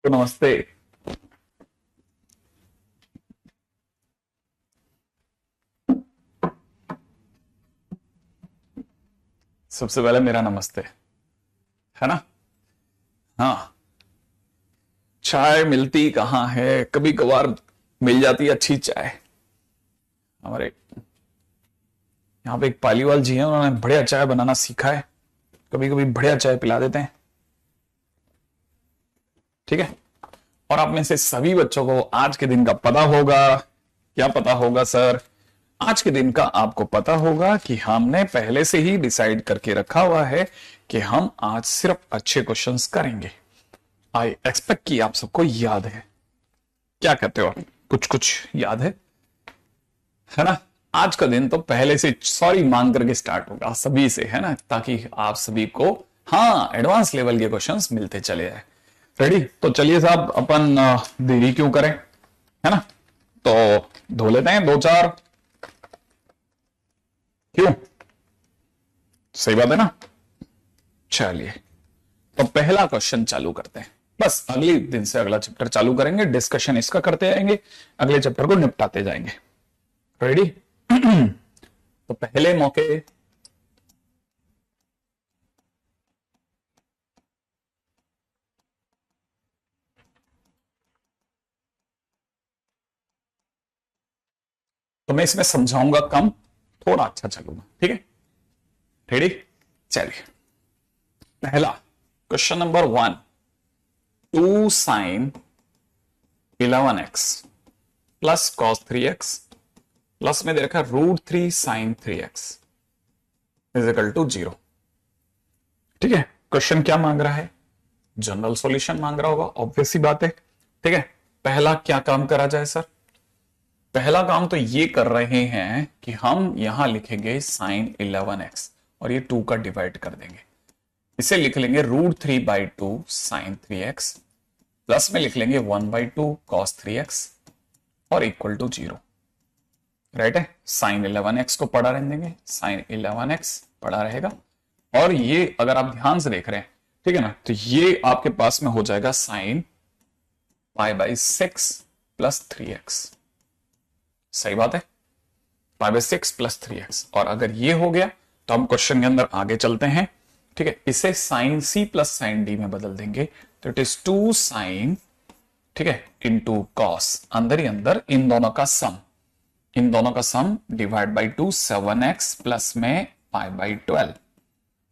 तो नमस्ते। सबसे पहले मेरा नमस्ते, है ना। हाँ, चाय मिलती कहाँ है, कभी कभार मिल जाती है अच्छी चाय। हमारे यहाँ पे एक पालीवाल जी हैं, उन्होंने बढ़िया चाय बनाना सीखा है। कभी कभी बढ़िया चाय पिला देते हैं, ठीक है। और आप में से सभी बच्चों को आज के दिन का पता होगा। क्या पता होगा सर? आज के दिन का आपको पता होगा कि हमने पहले से ही डिसाइड करके रखा हुआ है कि हम आज सिर्फ अच्छे क्वेश्चंस करेंगे। आई एक्सपेक्ट कि आप सबको याद है। क्या कहते हो आप? कुछ कुछ याद है ना। आज का दिन तो पहले से सॉरी मांग करके स्टार्ट होगा सभी से, है ना, ताकि आप सभी को हाँ एडवांस लेवल के क्वेश्चंस मिलते चले जाए। रेडी? तो चलिए साहब, अपन देरी क्यों करें, है ना। तो धो लेते हैं दो चार। क्यों? सही बात है ना। चलिए, तो पहला क्वेश्चन चालू करते हैं। बस अगले दिन से अगला चैप्टर चालू करेंगे, डिस्कशन इसका करते जाएंगे, अगले चैप्टर को निपटाते जाएंगे। रेडी? तो पहले मौके तो मैं इसमें समझाऊंगा कम, थोड़ा अच्छा चलूंगा, ठीक है। रेडी? चलिए, पहला question number 1। 2 sine 11x plus cos 3x plus में दे रखा √3 sign 3x is equal to 0। ठीक है। क्वेश्चन क्या मांग रहा है? जनरल सॉल्यूशन मांग रहा होगा, ऑब्वियस ही बात है। ठीक है। पहला क्या काम करा जाए सर? पहला काम तो ये कर रहे हैं कि हम यहां लिखेंगे साइन 11x और ये 2 का डिवाइड कर देंगे। इसे लिख लेंगे √3/2 साइन 3x प्लस में लिख लेंगे 1/2 कॉस 3x और इक्वल टू 0। राइट है। साइन 11x को पढ़ा रहने देंगे, साइन 11x पढ़ा रहेगा। और ये अगर आप ध्यान से देख रहे हैं, ठीक है ना, तो ये आपके पास में हो जाएगा साइन π/6 प्लस 3x। सही बात है, π/6 प्लस 3x। और अगर ये हो गया तो हम क्वेश्चन के अंदर आगे चलते हैं। ठीक है। इसे sine c plus sine d में बदल देंगे तो इट इज 2 साइन, ठीक है, इंटू कॉस, अंदर ही अंदर इन दोनों का सम, इन दोनों का सम डिवाइड बाई 2 7x प्लस में π/12।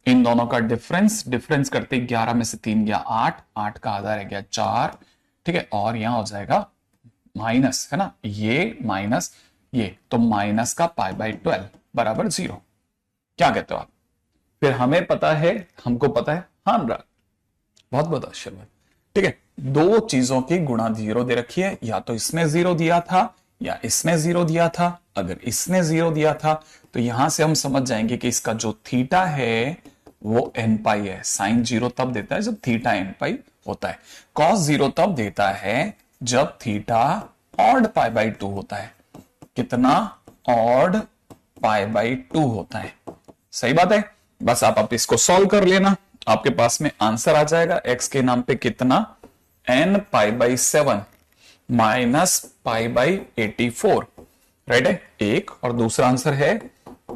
इन दोनों का डिफरेंस, डिफरेंस करते 11 में से 3 गया 8, 8 का आधा रह गया 4। ठीक है। और यहां हो जाएगा माइनस, है ना, ये माइनस ये, तो माइनस का π/12 बराबर 0। क्या कहते हो आप? फिर हमें पता है, हमको पता है, हाँ अनुराग, बहुत बहुत आशीर्वाद। ठीक है। दो चीजों की गुणा 0 दे रखी है, या तो इसमें 0 दिया था या इसमें 0 दिया था। अगर इसने 0 दिया था तो यहां से हम समझ जाएंगे कि इसका जो थीटा है वो nπ है। साइन 0 तब देता है जब थीटा nπ होता है। कॉस 0 तब देता है जब थीटा ऑड π/2 होता है। कितना? ऑड π/2 होता है। सही बात है। बस आप इसको सॉल्व कर लेना, आपके पास में आंसर आ जाएगा। x के नाम पे कितना? nπ/7 minus π/84। राइट है एक। और दूसरा आंसर है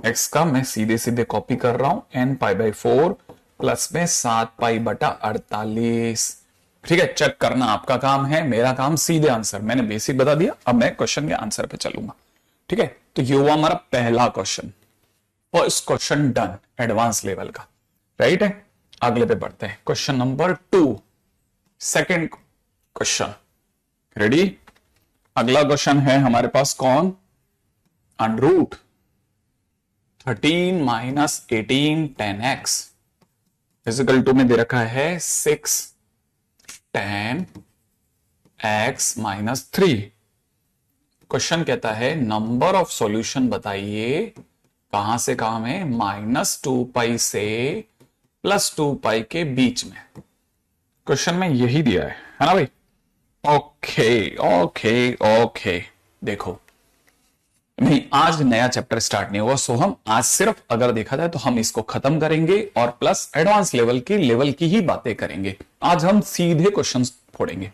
x का, मैं सीधे सीधे कॉपी कर रहा हूं, nπ/4 प्लस में 7π/48। ठीक है। चेक करना आपका काम है, मेरा काम सीधे आंसर। मैंने बेसिक बता दिया, अब मैं क्वेश्चन के आंसर पे चलूंगा। ठीक है। तो ये हुआ हमारा पहला question, first question done, advance level का। राइट है। अगले पे बढ़ते हैं, question number 2, second question. Ready? अगला क्वेश्चन है हमारे पास कौन? √13 माइनस 18 10x फिजिकल 2 में दे रखा है 6 10x माइनस 3। क्वेश्चन कहता है नंबर ऑफ सॉल्यूशन बताइए। कहां से कहां में? -2π से +2π के बीच में। क्वेश्चन में यही दिया है ना भाई? Okay okay okay. देखो, नहीं, आज नया चैप्टर स्टार्ट नहीं हुआ, सो हम आज सिर्फ अगर देखा जाए तो हम इसको खत्म करेंगे और प्लस एडवांस लेवल की ही बातें करेंगे। आज हम सीधे क्वेश्चंस फोड़ेंगे।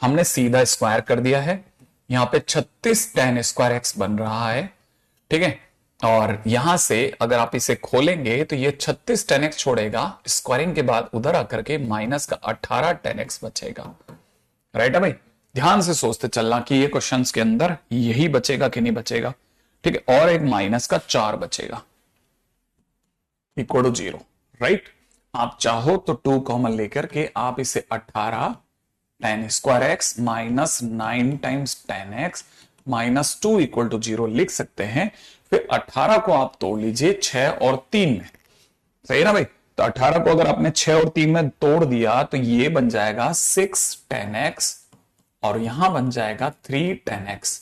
हमने सीधा स्क्वायर कर दिया है, यहां पे 36 tan स्क्वायर एक्स बन रहा है, ठीक है। और यहां से अगर आप इसे खोलेंगे तो ये 36 tan एक्स छोड़ेगा, स्क्वायरिंग के बाद उधर आकर के माइनस का 18 tan एक्स बचेगा। राइट है भाई, ध्यान से सोचते चलना कि ये क्वेश्चंस के अंदर यही बचेगा कि नहीं बचेगा, ठीक है। और एक माइनस का 4 बचेगा इक्वल टू 0। राइट, आप चाहो तो 2 कॉमन लेकर के आप इसे 18 tan square x minus 9 times tan x minus 2 equal to 0 लिख सकते हैं। फिर 18 को आप तोड़ लीजिए 6 और 3 में, सही है ना भाई। तो 18 को अगर आपने 6 और 3 में तोड़ दिया तो ये बन जाएगा 6 tan x और यहां बन जाएगा 3 tan x,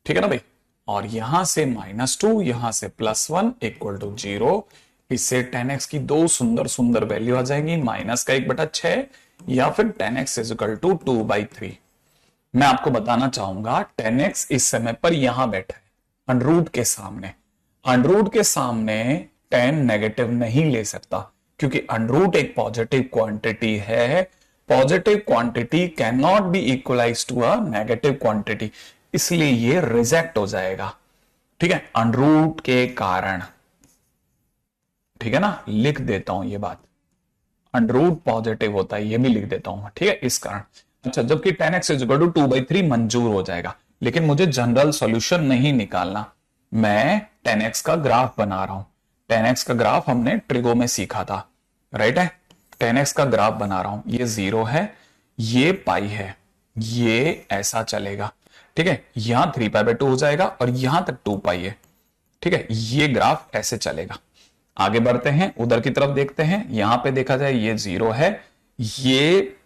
ठीक है ना भाई। और यहां से -2, यहां से +1 इक्वल टू 0। इससे tan x की दो सुंदर सुंदर वैल्यू आ जाएगी, माइनस का 1/6 या फिर tan x is equal to 2/3। मैं आपको बताना चाहूंगा tan x इस समय पर यहां बैठा है अंडररूट के सामने। अंडररूट के सामने tan नेगेटिव नहीं ले सकता क्योंकि अंडररूट एक पॉजिटिव क्वांटिटी है। Positive quantity can not be equalise to a negative quantity, इसलिए ये रिजेक्ट हो जाएगा, ठीक है, अंडररूट के कारण। ठीक है ना, लिख देता हूं ये बात, अंडररूट पॉजिटिव होता है, ये भी लिख देता हूं, ठीक है, इस कारण। अच्छा, जबकि tan x is equal to 2/3 मंजूर हो जाएगा, लेकिन मुझे जनरल सॉल्यूशन नहीं निकालना, मैं tan x का ग्राफ बना रहा हूं। tan x का ग्राफ हमने ट्रिगो में सीखा था, राइट है। tan x का ग्राफ बना रहा हूं, ये 0 है, ये पाई है, ये ऐसा चलेगा, ठीक है। यहां 3π/2 हो जाएगा और यहां तक 2 पाई है, ठीक है। ये ग्राफ ऐसे चलेगा। आगे बढ़ते हैं, उधर की तरफ देखते हैं। यहां पे देखा जाए ये 0 है, ये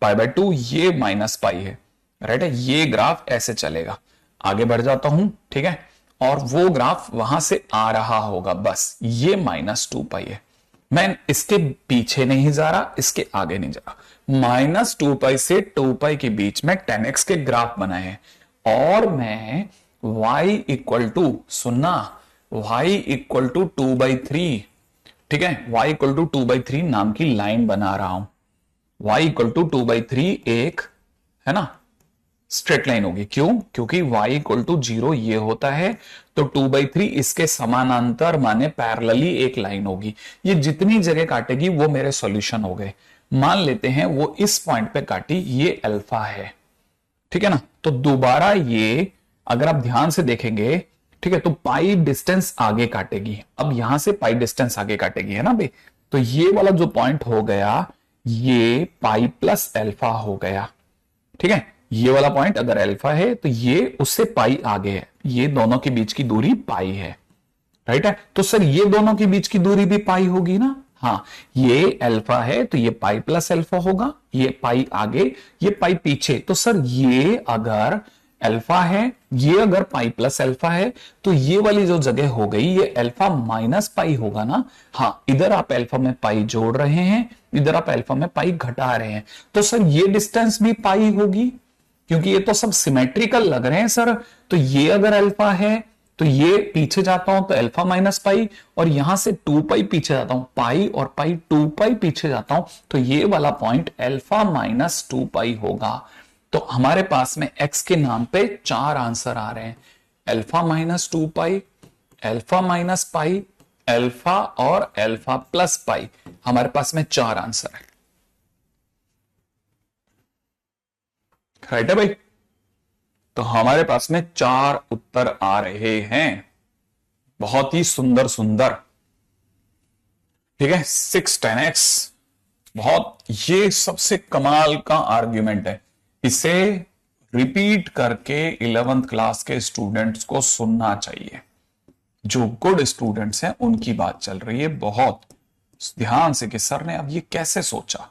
π/2, ये -π है, राइट है। ये ग्राफ ऐसे चलेगा। आगे बढ़ जाता हूं, ठीक है, और वो ग्राफ वहां से आ रहा होगा, बस ये -2π है। मैं इसके पीछे नहीं जा रहा, इसके आगे नहीं जा रहा। -2π से 2π के बीच में tan x के ग्राफ बनाए हैं और मैं y इक्वल टू, सुनना, y इक्वल टू 2/3, ठीक है, y इक्वल टू 2/3 नाम की लाइन बना रहा हूं। y इक्वल टू 2/3 एक, है ना, स्ट्रेट लाइन होगी। क्यों? क्योंकि y इक्वल टू 0 ये होता है, तो 2/3 इसके समानांतर माने पैरेलली एक लाइन होगी। ये जितनी जगह काटेगी वो मेरे सॉल्यूशन हो गए। मान लेते हैं वो इस पॉइंट पे काटी, ये अल्फा है, ठीक है ना। तो दोबारा ये अगर आप ध्यान से देखेंगे, ठीक है, तो पाई डिस्टेंस आगे काटेगी। अब यहां से पाई डिस्टेंस आगे काटेगी, है ना भाई। तो ये वाला जो पॉइंट हो गया, ये पाई प्लस अल्फा हो गया, ठीक है। ये वाला पॉइंट अगर अल्फा है तो ये उससे पाई आगे है, ये दोनों के बीच की दूरी पाई है, राइट है। तो सर ये दोनों के बीच की दूरी भी पाई होगी ना। हाँ, ये अल्फा है तो ये पाई प्लस अल्फा होगा, ये पाई आगे, ये पाई पीछे। तो सर ये अगर अल्फा है, ये अगर पाई प्लस अल्फा है, तो ये वाली जो जगह हो गई ये अल्फा माइनस पाई होगा ना। हाँ, इधर आप अल्फा में पाई जोड़ रहे हैं, इधर आप अल्फा में पाई घटा रहे हैं, तो सर ये डिस्टेंस भी पाई होगी, क्योंकि ये तो सब सिमेट्रिकल लग रहे हैं सर। तो ये अगर अल्फा है तो ये पीछे जाता हूं तो अल्फा माइनस पाई, और यहां से 2π पीछे जाता हूं, पाई और पाई 2π पीछे जाता हूं, तो ये वाला पॉइंट अल्फा माइनस 2π होगा। तो हमारे पास में x के नाम पे 4 आंसर आ रहे हैं, alpha minus 2π, alpha minus pi, alpha और अल्फा प्लस पाई। हमारे पास में 4 आंसर है, राइट है भाई। तो हमारे पास में 4 उत्तर आ रहे हैं, बहुत ही सुंदर सुंदर, ठीक है। 6 tan x, बहुत, ये सबसे कमाल का आर्ग्यूमेंट है। इसे रिपीट करके 11th क्लास के स्टूडेंट्स को सुनना चाहिए। जो गुड स्टूडेंट्स हैं उनकी बात चल रही है बहुत ध्यान से कि सर ने अब ये कैसे सोचा,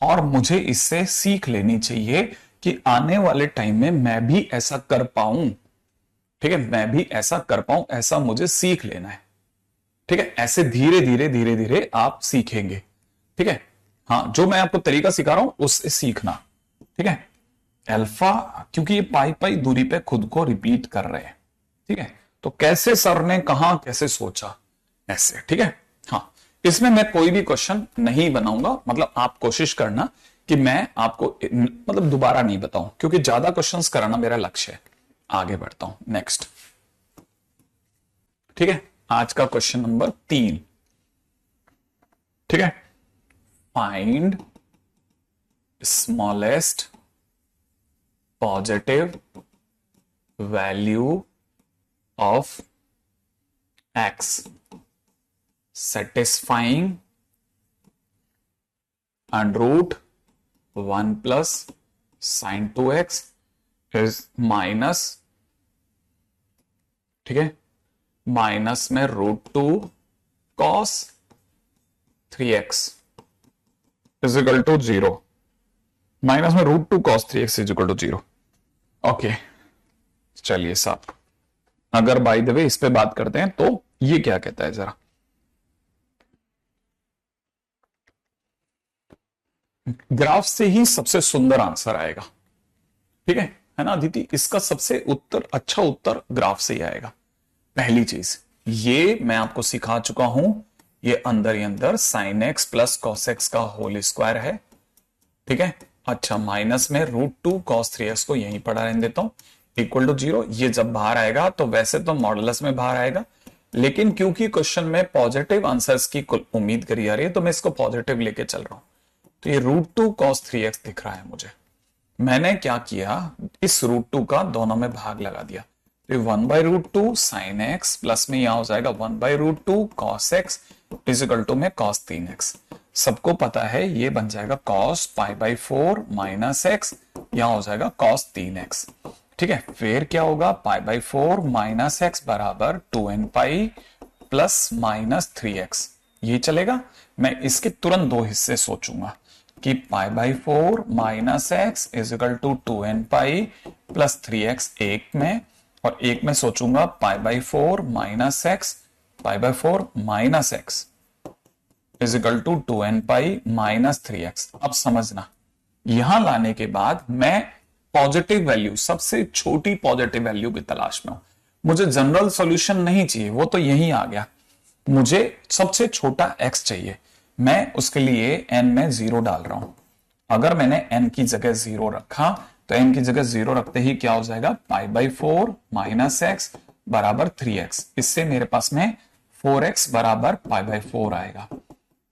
और मुझे इससे सीख लेनी चाहिए कि आने वाले टाइम में मैं भी ऐसा कर पाऊं, ठीक है, मैं भी ऐसा कर पाऊं, ऐसा मुझे सीख लेना है, ठीक है। ऐसे धीरे धीरे धीरे धीरे आप सीखेंगे, ठीक है। हाँ, जो मैं आपको तरीका सिखा रहा हूं उससे सीखना, ठीक है। अल्फा, क्योंकि ये पाई पाई दूरी पे खुद को रिपीट कर रहे हैं, ठीक है, तो कैसे सर ने कहा, कैसे सोचा, ऐसे, ठीक है। हाँ, इसमें मैं कोई भी क्वेश्चन नहीं बनाऊंगा, मतलब आप कोशिश करना कि मैं आपको मतलब दोबारा नहीं बताऊं, क्योंकि ज्यादा क्वेश्चंस कराना मेरा लक्ष्य है। आगे बढ़ता हूं, नेक्स्ट, ठीक है। आज का क्वेश्चन नंबर 3, ठीक है। Find smallest positive value of x satisfying and root 1 plus sin 2x is minus, ठीक है, माइनस में √2 cos 3x is equal to 0, minus में √2 cos 3x is equal to 0। Okay, चलिए साहब, अगर बाय द वे इस पे बात करते हैं तो ये क्या कहता है जरा, ग्राफ से ही सबसे सुंदर आंसर आएगा, ठीक है ना अदिति, इसका सबसे अच्छा उत्तर ग्राफ से ही आएगा। पहली चीज ये मैं आपको सिखा चुका हूं, ये अंदर ही अंदर sin x plus cos x का होल स्क्वायर है, ठीक है। अच्छा, माइनस में √2 cos 3x को यहीं पढ़ा रहने देता हूं, इक्वल टू 0। ये जब बाहर आएगा तो वैसे तो मॉडुलस में बाहर आएगा, लेकिन क्योंकि क्वेश्चन में पॉजिटिव आंसर्स की उम्मीद करी जा रही है तो मैं इसको पॉजिटिव लेके चल रहा हूं। तो ये √2 cos 3x दिख रहा है मुझे, मैंने क्या किया, इस √2 का दोनों में भाग लगा दिया, तो 1/√2 sin x प्लस में यहां हो जाएगा 1/√2 cos x is equal to में cos 3x। सबको पता है ये बन जाएगा cos π/4 माइनस x, यहां हो जाएगा cos 3x, ठीक है। फिर क्या होगा, π/4 माइनस x बराबर 2nπ प्लस माइनस 3x, ये चलेगा। मैं इसके तुरंत दो हिस्से सोचूंगा कि π/4 minus x is equal to 2nπ plus 3x एक में, और एक में सोचूंगा π/4 minus x, π/4 minus x is equal to 2nπ minus 3x। अब समझना, यहां लाने के बाद मैं पॉजिटिव वैल्यू, सबसे छोटी पॉजिटिव वैल्यू की तलाश में हूं। मुझे जनरल सॉल्यूशन नहीं चाहिए, वो तो यही आ गया, मुझे सबसे छोटा x चाहिए। मैं उसके लिए n में 0 डाल रहा हूं। अगर मैंने n की जगह 0 रखा तो n की जगह 0 रखते ही क्या हो जाएगा, π/4 माइनस x बराबर 3x। इससे मेरे पास में 4x बराबर π/4 आएगा,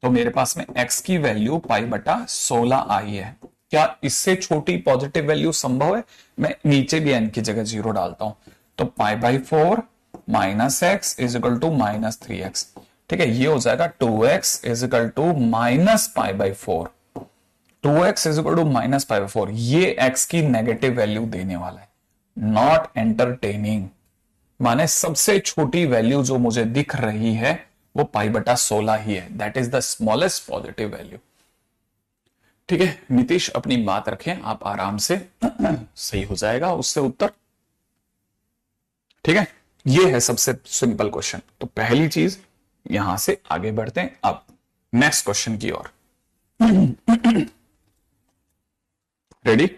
तो मेरे पास में x की वैल्यू π/16 आई है। क्या इससे छोटी पॉजिटिव वैल्यू संभव है? मैं नीचे भी n की जगह 0 डालता हूं, तो π/4 minus x is equal to minus 3x, ठीक है। ये हो जाएगा 2x is equal to minus π/4, 2x is equal to minus π/4। ये x की नेगेटिव वैल्यू देने वाला है, नॉट एंटरटेनिंग, माने सबसे छोटी वैल्यू जो मुझे दिख रही है वो π/16 ही है, that is the smallest positive value, ठीक है। नीतीश अपनी बात रखें, आप आराम से सही हो जाएगा उससे उत्तर, ठीक है। ये है सबसे सिंपल क्वेश्चन। तो पहली चीज, यहां से आगे बढ़ते हैं अब नेक्स्ट क्वेश्चन की ओर। रेडी?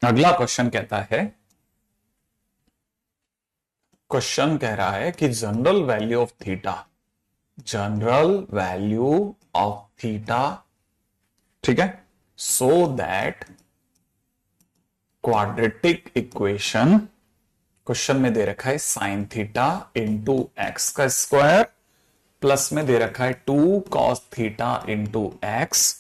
अगला क्वेश्चन कहता है, क्वेश्चन कह रहा है कि general value of theta, general value of theta, ठीक है, so that quadratic equation, question में दे रखा है साइन थीटा इंटू एक्स का स्क्वायर, प्लस में दे रखा है 2 cos theta into x,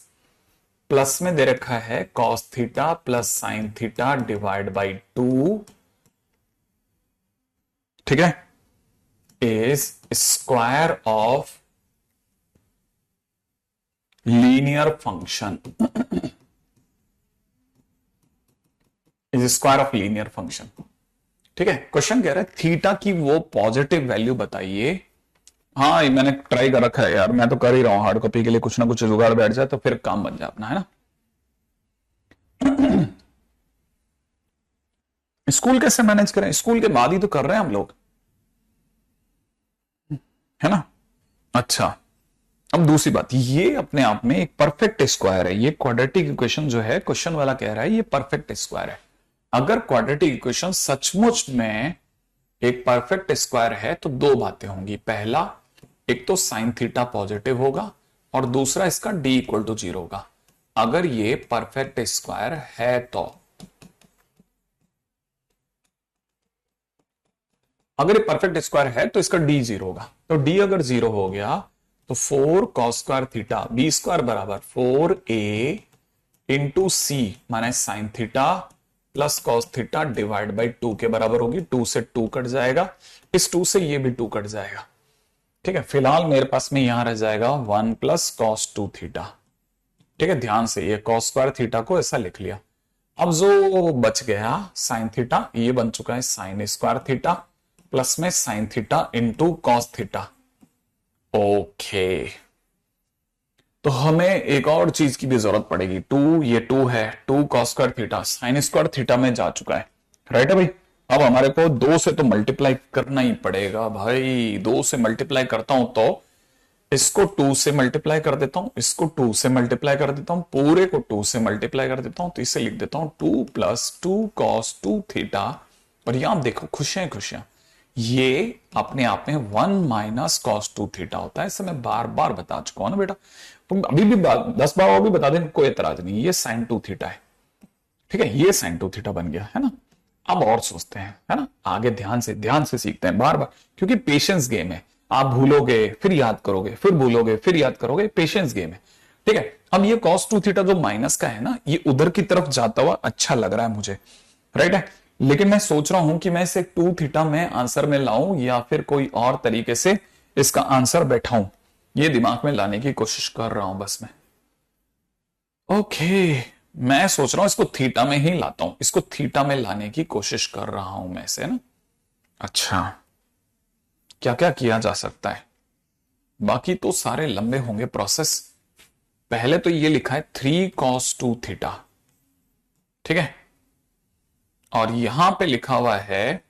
plus में दे रखा है cos theta plus sine theta divide by 2, ठीक है, is square of linear function, is square of linear function, ठीक है। क्वेश्चन कह रहा है थीटा की वो पॉजिटिव वैल्यू बताइए। हाँ, ये मैंने ट्राई कर रखा है यार, मैं तो कर ही रहा हूं हार्ड कॉपी के लिए, कुछ ना कुछ जुगाड़ बैठ जाए तो फिर काम बन जाए अपना, है ना। स्कूल कैसे मैनेज करें? स्कूल के बाद ही तो कर रहे हैं हम लोग, है ना। अच्छा, अब दूसरी बात, ये अपने आप में एक परफेक्ट स्क्वायर है। ये क्वाड्रेटिक इक्वेशन जो है, क्वेश्चन वाला कह रहा है ये परफेक्ट स्क्वायर है। अगर क्वाड्रेटिक इक्वेशन सचमुच में एक परफेक्ट स्क्वायर है तो दो बातें होंगी, पहला एक तो साइन थीटा पॉजिटिव होगा और दूसरा इसका d इक्वल टू 0 होगा। अगर ये परफेक्ट स्क्वायर है तो अगर ये परफेक्ट स्क्वायर है तो इसका d 0 होगा। तो d अगर 0 हो गया तो 4 cos square theta b square बराबर 4a into c minus sine theta plus cos theta divide by 2 के बराबर होगी। 2 से 2 कट जाएगा, इस 2 से ये भी 2 कट जाएगा। ठीक है, फिलहाल मेरे पास में यहां रह जाएगा 1 प्लस कॉस 2 थीटा। ठीक है, ध्यान से ये कॉस स्क्वायर थीटा को ऐसा लिख लिया। अब जो बच गया साइन थीटा, ये बन चुका है साइन स्क्वायर थीटा प्लस में sine theta into cos theta. Okay, तो हमें एक और चीज की भी जरूरत पड़ेगी। 2 ये 2 है, 2 cos square theta sine square theta में जा चुका है, राइट है भाई। अब हमारे को 2 से तो मल्टीप्लाई करना ही पड़ेगा भाई। 2 से मल्टीप्लाई करता हूं तो इसको 2 से मल्टीप्लाई कर देता हूं, इसको 2 से मल्टीप्लाई कर देता हूं, पूरे को 2 से मल्टीप्लाई कर देता हूं, तो इसे लिख देता हूं 2 प्लस 2 कॉस 2 थीटा। और यहां देखो खुशियां खुशियां, ये अपने आप में 1 माइनस कॉस 2 थीटा होता है। इसे मैं बार बार बता चुका हूं ना बेटा, तुम अभी भी 10 बार और भी बता दें, कोई एतराज नहीं। ये साइन 2 थीटा है, ठीक है, ये साइन 2 थीटा बन गया है ना। अब और सोचते हैं, है ना, आगे ध्यान से सीखते हैं बार बार, क्योंकि पेशेंस गेम है। आप भूलोगे फिर याद करोगे, फिर भूलोगे फिर याद करोगे, पेशेंस गेम है। ठीक है, अब ये कॉस 2 थीटा जो माइनस का है ना, ये उधर की तरफ जाता हुआ अच्छा लग रहा है मुझे, राइट है। लेकिन मैं सोच रहा हूं कि मैं इसे 2 थीटा में आंसर में लाऊं या फिर कोई और तरीके से इसका आंसर बैठाऊं, ये दिमाग में लाने की कोशिश कर रहा हूं बस मैं। ओके, मैं सोच रहा हूं इसको थीटा में ही लाता हूं, इसको थीटा में लाने की कोशिश कर रहा हूं मैं इसे ना। अच्छा, क्या क्या किया जा सकता है, बाकी तो सारे लंबे होंगे प्रोसेस। पहले तो ये लिखा है 3 cos 2 थीटा, ठीक है, और यहां पे लिखा हुआ है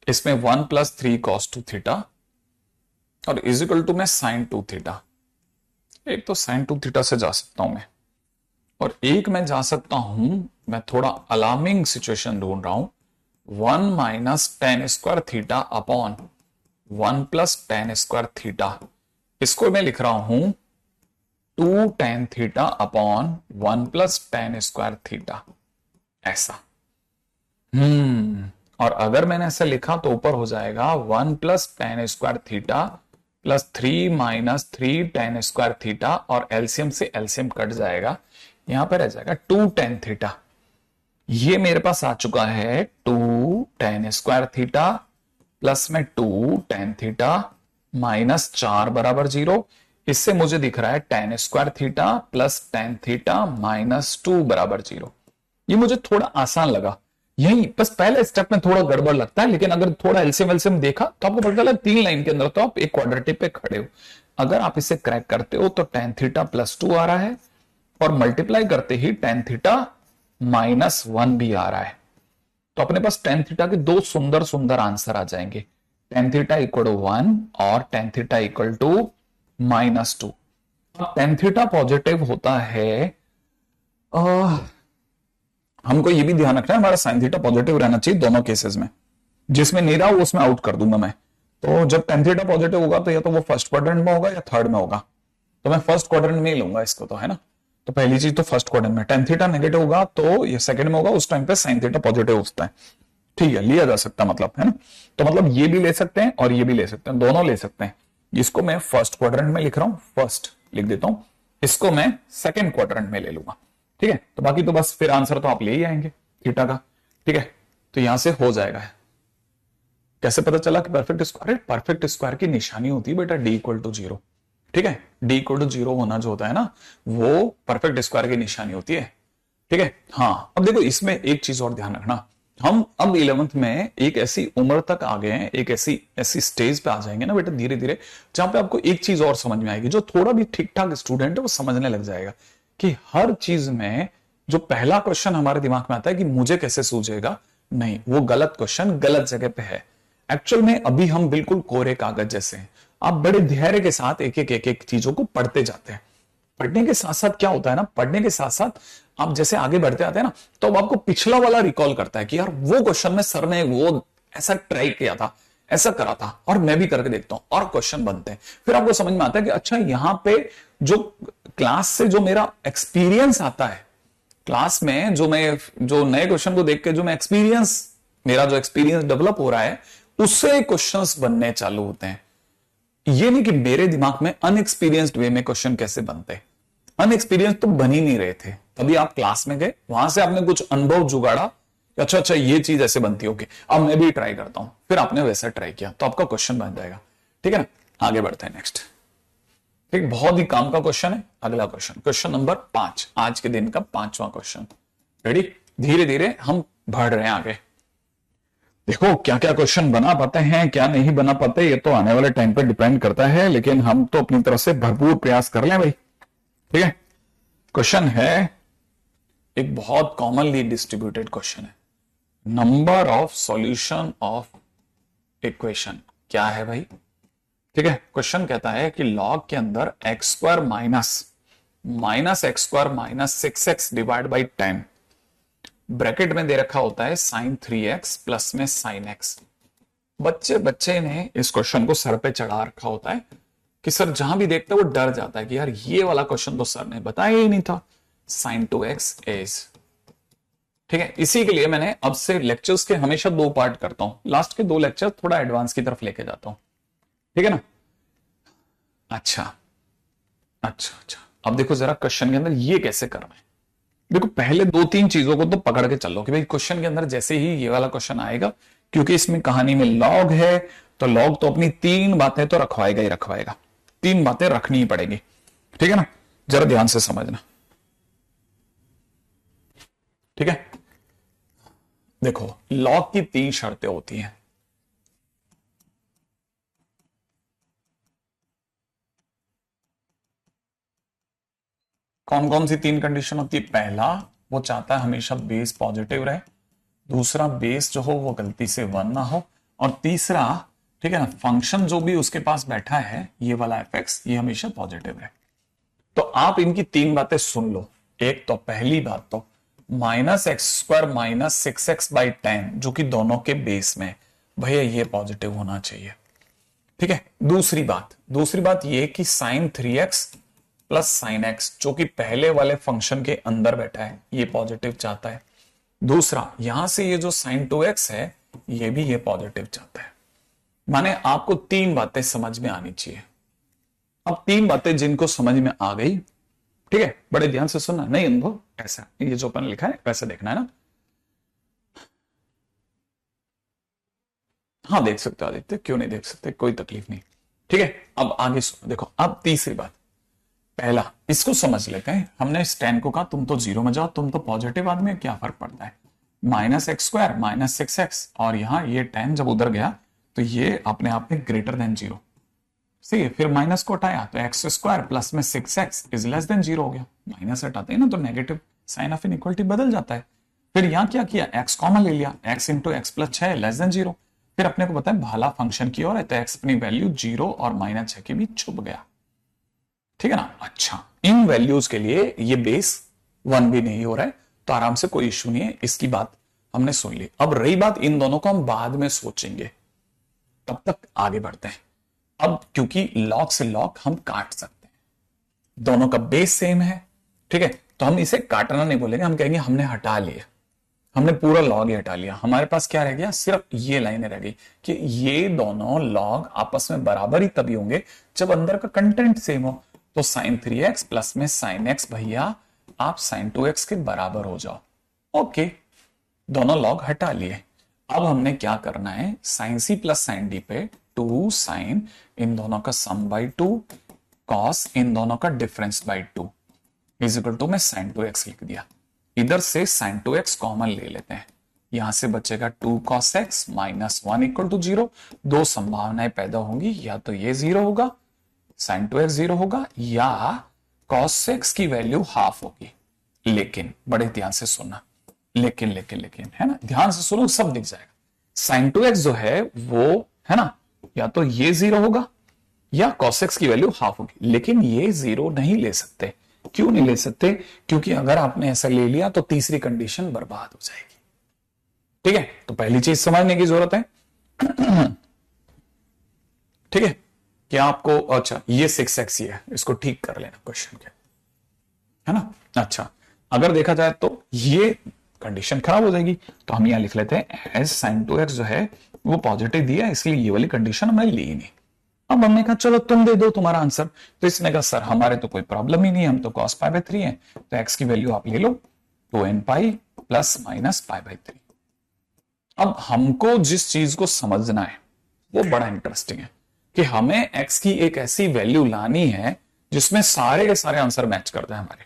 इसमें 1 प्लस 3 cos 2 थीटा और इज इक्वल टू में साइन 2 थीटा। एक तो साइन 2 थीटा से जा सकता हूं मैं, और एक मैं जा सकता हूं, मैं थोड़ा अलार्मिंग सिचुएशन ढूंढ रहा हूं, 1 minus ten square theta upon 1 plus ten square theta. इसको मैं लिख रहा हूं 2 tan theta upon 1 plus ten square theta, ऐसा। और अगर मैंने ऐसा लिखा तो ऊपर हो जाएगा 1 plus ten square theta plus 3 minus 3 ten square theta, और एलसीएम से एलसीएम कट जाएगा, यहां पर रह जाएगा 2 टेन थीटा। ये मेरे पास आ चुका है 2 टेन स्क्वायर थीटा प्लस में 2 टेन थीटा माइनस 4 बराबर 0। इससे मुझे दिख रहा है ten square theta plus tan theta minus 2 बराबर 0। ये मुझे थोड़ा आसान लगा, यही बस पहले स्टेप में थोड़ा गड़बड़ लगता है, लेकिन अगर थोड़ा एलसीएम एलसीएम देखा तो आपको पता चला 3 लाइन के अंदर तो आप एक क्वाड्रेटिक पे खड़े हो। अगर आप इसे क्रैक करते हो तो टेन थीटा प्लस 2 आ रहा है, और मल्टीप्लाई करते ही टेन थीटा माइनस 1 भी आ रहा है। तो अपने पास टेन थीटा के दो सुंदर सुंदर आंसर आ जाएंगे, टेन थीटा इक्वल टू 1 और tan theta equal to minus 2। Tan theta positive होता है, हमको ये भी ध्यान रखना है हमारा साइन थीटा पॉजिटिव रहना चाहिए दोनों केसेस में, जिसमें नहीं रहा उसमें आउट कर दूंगा मैं। तो जब टेन थीटा पॉजिटिव होगा तो या तो वो फर्स्ट क्वाड्रेंट में होगा या थर्ड में होगा, तो मैं फर्स्ट क्वाड्रेंट में ही लूंगा इसको, तो है ना। तो पहली चीज तो फर्स्ट क्वाड्रेंट में, टेन थीटा नेगेटिव होगा तो ये सेकंड में होगा, उस टाइम पे साइन थीटा पॉजिटिव होता है, ठीक है, लिया जा सकता मतलब, है ना। तो मतलब ये भी ले सकते हैं और ये भी ले सकते हैं, दोनों ले सकते हैं। इसको मैं फर्स्ट क्वाड्रेंट में लिख रहा हूं, फर्स्ट लिख देता हूं, इसको मैं सेकंड क्वाड्रेंट में ले लूंगा, ठीक है। तो बाकी तो बस फिर आंसर तो आप ले ही आएंगे थीटा का, ठीक है। तो यहां से हो जाएगा। कैसे पता चला कि परफेक्ट स्क्वायर? परफेक्ट स्क्वायर की निशानी होती है बेटा डी इक्वल टू 0, ठीक है। डी इक्वल टू 0 होना जो होता है ना, वो परफेक्ट स्क्वायर की निशानी होती है, ठीक है। हाँ, अब देखो इसमें एक चीज और ध्यान रखना, हम अब 11th में एक ऐसी उम्र तक आ गए हैं, एक ऐसी स्टेज पे आ जाएंगे ना बेटा धीरे धीरे, जहां पे आपको एक चीज और समझ में आएगी, जो थोड़ा भी ठीक ठाक स्टूडेंट है वो समझने लग जाएगा कि हर चीज में जो पहला क्वेश्चन हमारे दिमाग में आता है कि मुझे कैसे सूझेगा, नहीं, वो गलत क्वेश्चन गलत जगह पे है। एक्चुअल में अभी हम बिल्कुल कोरे कागज जैसे हैं, आप बड़े धैर्य के साथ एक एक चीजों को पढ़ते जाते हैं। पढ़ने के साथ साथ क्या होता है ना, पढ़ने के साथ साथ आप जैसे आगे बढ़ते आते हैं ना, तो अब आपको पिछला वाला रिकॉल करता है कि यार वो क्वेश्चन में सर ने वो ऐसा ट्राई किया था, ऐसा करा था, और मैं भी करके देखता हूं, और क्वेश्चन बनते हैं। फिर आपको समझ में आता है कि अच्छा यहां पे जो क्लास से जो मेरा एक्सपीरियंस आता है, क्लास में जो नए क्वेश्चन को देख के जो मैं मेरा जो एक्सपीरियंस डेवलप हो रहा है, उससे क्वेश्चंस बनने चालू होते हैं। ये नहीं कि मेरे दिमाग में अनएक्सपीरियंस्ड वे में क्वेश्चन कैसे बनते, अनएक्सपीरियंस तो बन ही नहीं रहे थे, तभी आप क्लास में गए, वहां से आपने कुछ अनुभव जुगाड़ा, अच्छा ये चीज ऐसे बनती होगी, अब मैं भी ट्राई करता हूं, फिर आपने वैसा ट्राई किया तो आपका क्वेश्चन बन जाएगा। ठीक है ना, आगे बढ़ते हैं नेक्स्ट। ठीक, बहुत ही काम का क्वेश्चन है। अगला क्वेश्चन, क्वेश्चन नंबर 5, आज के दिन का 5वां क्वेश्चन। रेडी, धीरे धीरे हम बढ़ रहे हैं आगे। देखो क्या क्या क्वेश्चन बना पाते हैं, क्या नहीं बना पाते, ये तो आने वाले टाइम पर डिपेंड करता है, लेकिन हम तो अपनी तरफ से भरपूर प्रयास कर लें भाई। ठीक है, क्वेश्चन है एक बहुत कॉमनली डिस्ट्रीब्यूटेड क्वेश्चन है, number of solution of equation क्या है भाई। ठीक है, क्वेश्चन कहता है कि लॉग के अंदर x square minus x square minus 6x divide by 10, bracket में दे रखा होता है sin 3x प्लस में sin x। बच्चे ने इस क्वेश्चन को सर पे चढ़ा रखा होता है कि सर जहां भी देखता है वो डर जाता है कि यार ये वाला क्वेश्चन तो सर ने बताया ही नहीं था, sin 2x is। ठीक है, इसी के लिए मैंने अब से लेक्चर्स के हमेशा 2 पार्ट करता हूं, लास्ट के 2 लेक्चर थोड़ा एडवांस की तरफ लेके जाता हूं। ठीक है ना, अच्छा, अब देखो जरा क्वेश्चन के अंदर ये कैसे करना है। देखो पहले 2-3 चीजों को तो पकड़ के चलो कि भाई क्वेश्चन के अंदर जैसे ही ये वाला क्वेश्चन आएगा, क्योंकि इसमें कहानी में लॉग है, तो लॉग तो अपनी 3 बातें तो रखवाएगा ही रखवाएगा, 3 बातें रखनी ही पड़ेगी। ठीक है ना, जरा ध्यान से समझना। ठीक है, देखो लॉग की 3 शर्तें होती हैं। कौन कौन सी 3 कंडीशन होती है। पहला, वो चाहता है हमेशा बेस पॉजिटिव रहे, दूसरा बेस जो हो वो गलती से 1 ना हो, और तीसरा, ठीक है ना, फंक्शन जो भी उसके पास बैठा है ये वाला fx ये हमेशा पॉजिटिव रहे। तो आप इनकी 3 बातें सुन लो। एक तो पहली बात तो minus x square minus 6x by 10 जो कि दोनों के बेस में, भैया ये पॉजिटिव होना चाहिए। ठीक है, दूसरी बात ये कि sin 3x plus sine x जो कि पहले वाले फंक्शन के अंदर बैठा है ये पॉजिटिव चाहता है। दूसरा, यहां से ये जो sin 2x है ये भी ये पॉजिटिव चाहता है। माने आपको 3 बातें समझ में आनी चाहिए। अब 3 बातें जिनको समझ में आ गई, ठीक है, बड़े ध्यान से सुनना, नहीं अनुभव ऐसा, ये जो अपन लिखा है वैसा देखना है ना। हाँ देख सकते हो आदित्य, क्यों नहीं देख सकते, कोई तकलीफ नहीं। ठीक है, अब आगे सुनो। देखो अब तीसरी बात, पहला इसको समझ लेते हैं। हमने इस 10 को कहा तुम तो 0 में जाओ, तुम तो पॉजिटिव आदमी हो, क्या फर्क पड़ता है, minus x square minus 6x, और यहां ये 10 जब उधर गया तो ये अपने आप में ग्रेटर देन 0। सही है, फिर माइनस को हटाया तो एक्स स्क्वायर प्लस में 6x इज लेस देन 0 हो गया। माइनस हटाते हैं ना तो नेगेटिव साइन ऑफ इनइक्वालिटी बदल जाता है। फिर यहां क्या किया, x कॉमन ले लिया, x into x plus 6 less than 0। फिर अपने को पता है भाला फंक्शन की ओर है तो x अपनी वैल्यू 0 और माइनस 6 के बीच छुप गया। ठीक है ना, अच्छा इन वैल्यूज के लिए ये बेस 1 भी नहीं हो रहा है तो आराम से कोई इश्यू नहीं है, इसकी बात हमने सुन ली। अब रही बात इन दोनों को हम बाद में सोचेंगे, तब तक आगे बढ़ते हैं। अब क्योंकि लॉग से लॉग हम काट सकते हैं, दोनों का बेस सेम है, ठीक है, तो हम इसे काटना नहीं बोलेंगे, हम कहेंगे हमने हटा लिया, हमने पूरा लॉग ही हटा लिया। हमारे पास क्या रह गया, सिर्फ ये लाइनें रह गई कि ये दोनों लॉग आपस में बराबर ही तभी होंगे जब अंदर का कंटेंट सेम हो। तो sin 3x प्लस में sin x, भैया आप sin 2x के बराबर हो जाओ। ओके, दोनों लॉग हटा लिए। अब हमने क्या करना है, sin c plus sin d पे 2 sin इन दोनों का सम बाई 2 cos इन दोनों का difference by 2 is equal to में sin 2x लिख दिया। इधर से sin 2x कॉमन ले लेते हैं, यहां से बचेगा 2 cos x minus 1 equal to 0। 2 संभावनाएं पैदा होंगी, या तो ये 0 होगा, sin 2x 0 होगा, या cos x की वैल्यू हाफ होगी। लेकिन बड़े ध्यान से सुनना, लेकिन है ना, ध्यान से सुनो, सब दिख जाएगा। sin 2x जो है वो है ना, या तो ये 0 होगा या cos x की वैल्यू हाफ होगी, लेकिन ये 0 नहीं ले सकते। क्यों नहीं ले सकते, क्योंकि अगर आपने ऐसा ले लिया तो तीसरी कंडीशन बर्बाद हो जाएगी। ठीक है, तो पहली चीज समझने की जरूरत है, ठीक है, क्या आपको, अच्छा ये 6x ही है, इसको ठीक कर लेना क्वेश्चन के, है ना। अच्छा, अगर देखा जाए तो ये कंडीशन खराब हो जाएगी, तो हम यहां लिख लेते हैं एज sin 2x जो है वो पॉजिटिव दिया, इसलिए ये वाली कंडीशन हमने ली ही नहीं। अब हमने कहा चलो तुम दे दो तुम्हारा आंसर, तो इसने कहा सर हमारे तो कोई प्रॉब्लम ही नहीं, हम तो cos π/3 है, तो x की वैल्यू आप ले लो 2n पाई प्लस माइनस π/3। अब हमको जिस चीज को समझना है वो बड़ा इंटरेस्टिंग है कि हमें x की एक ऐसी वैल्यू लानी है जिसमें सारे के सारे आंसर मैच कर जाए हमारे,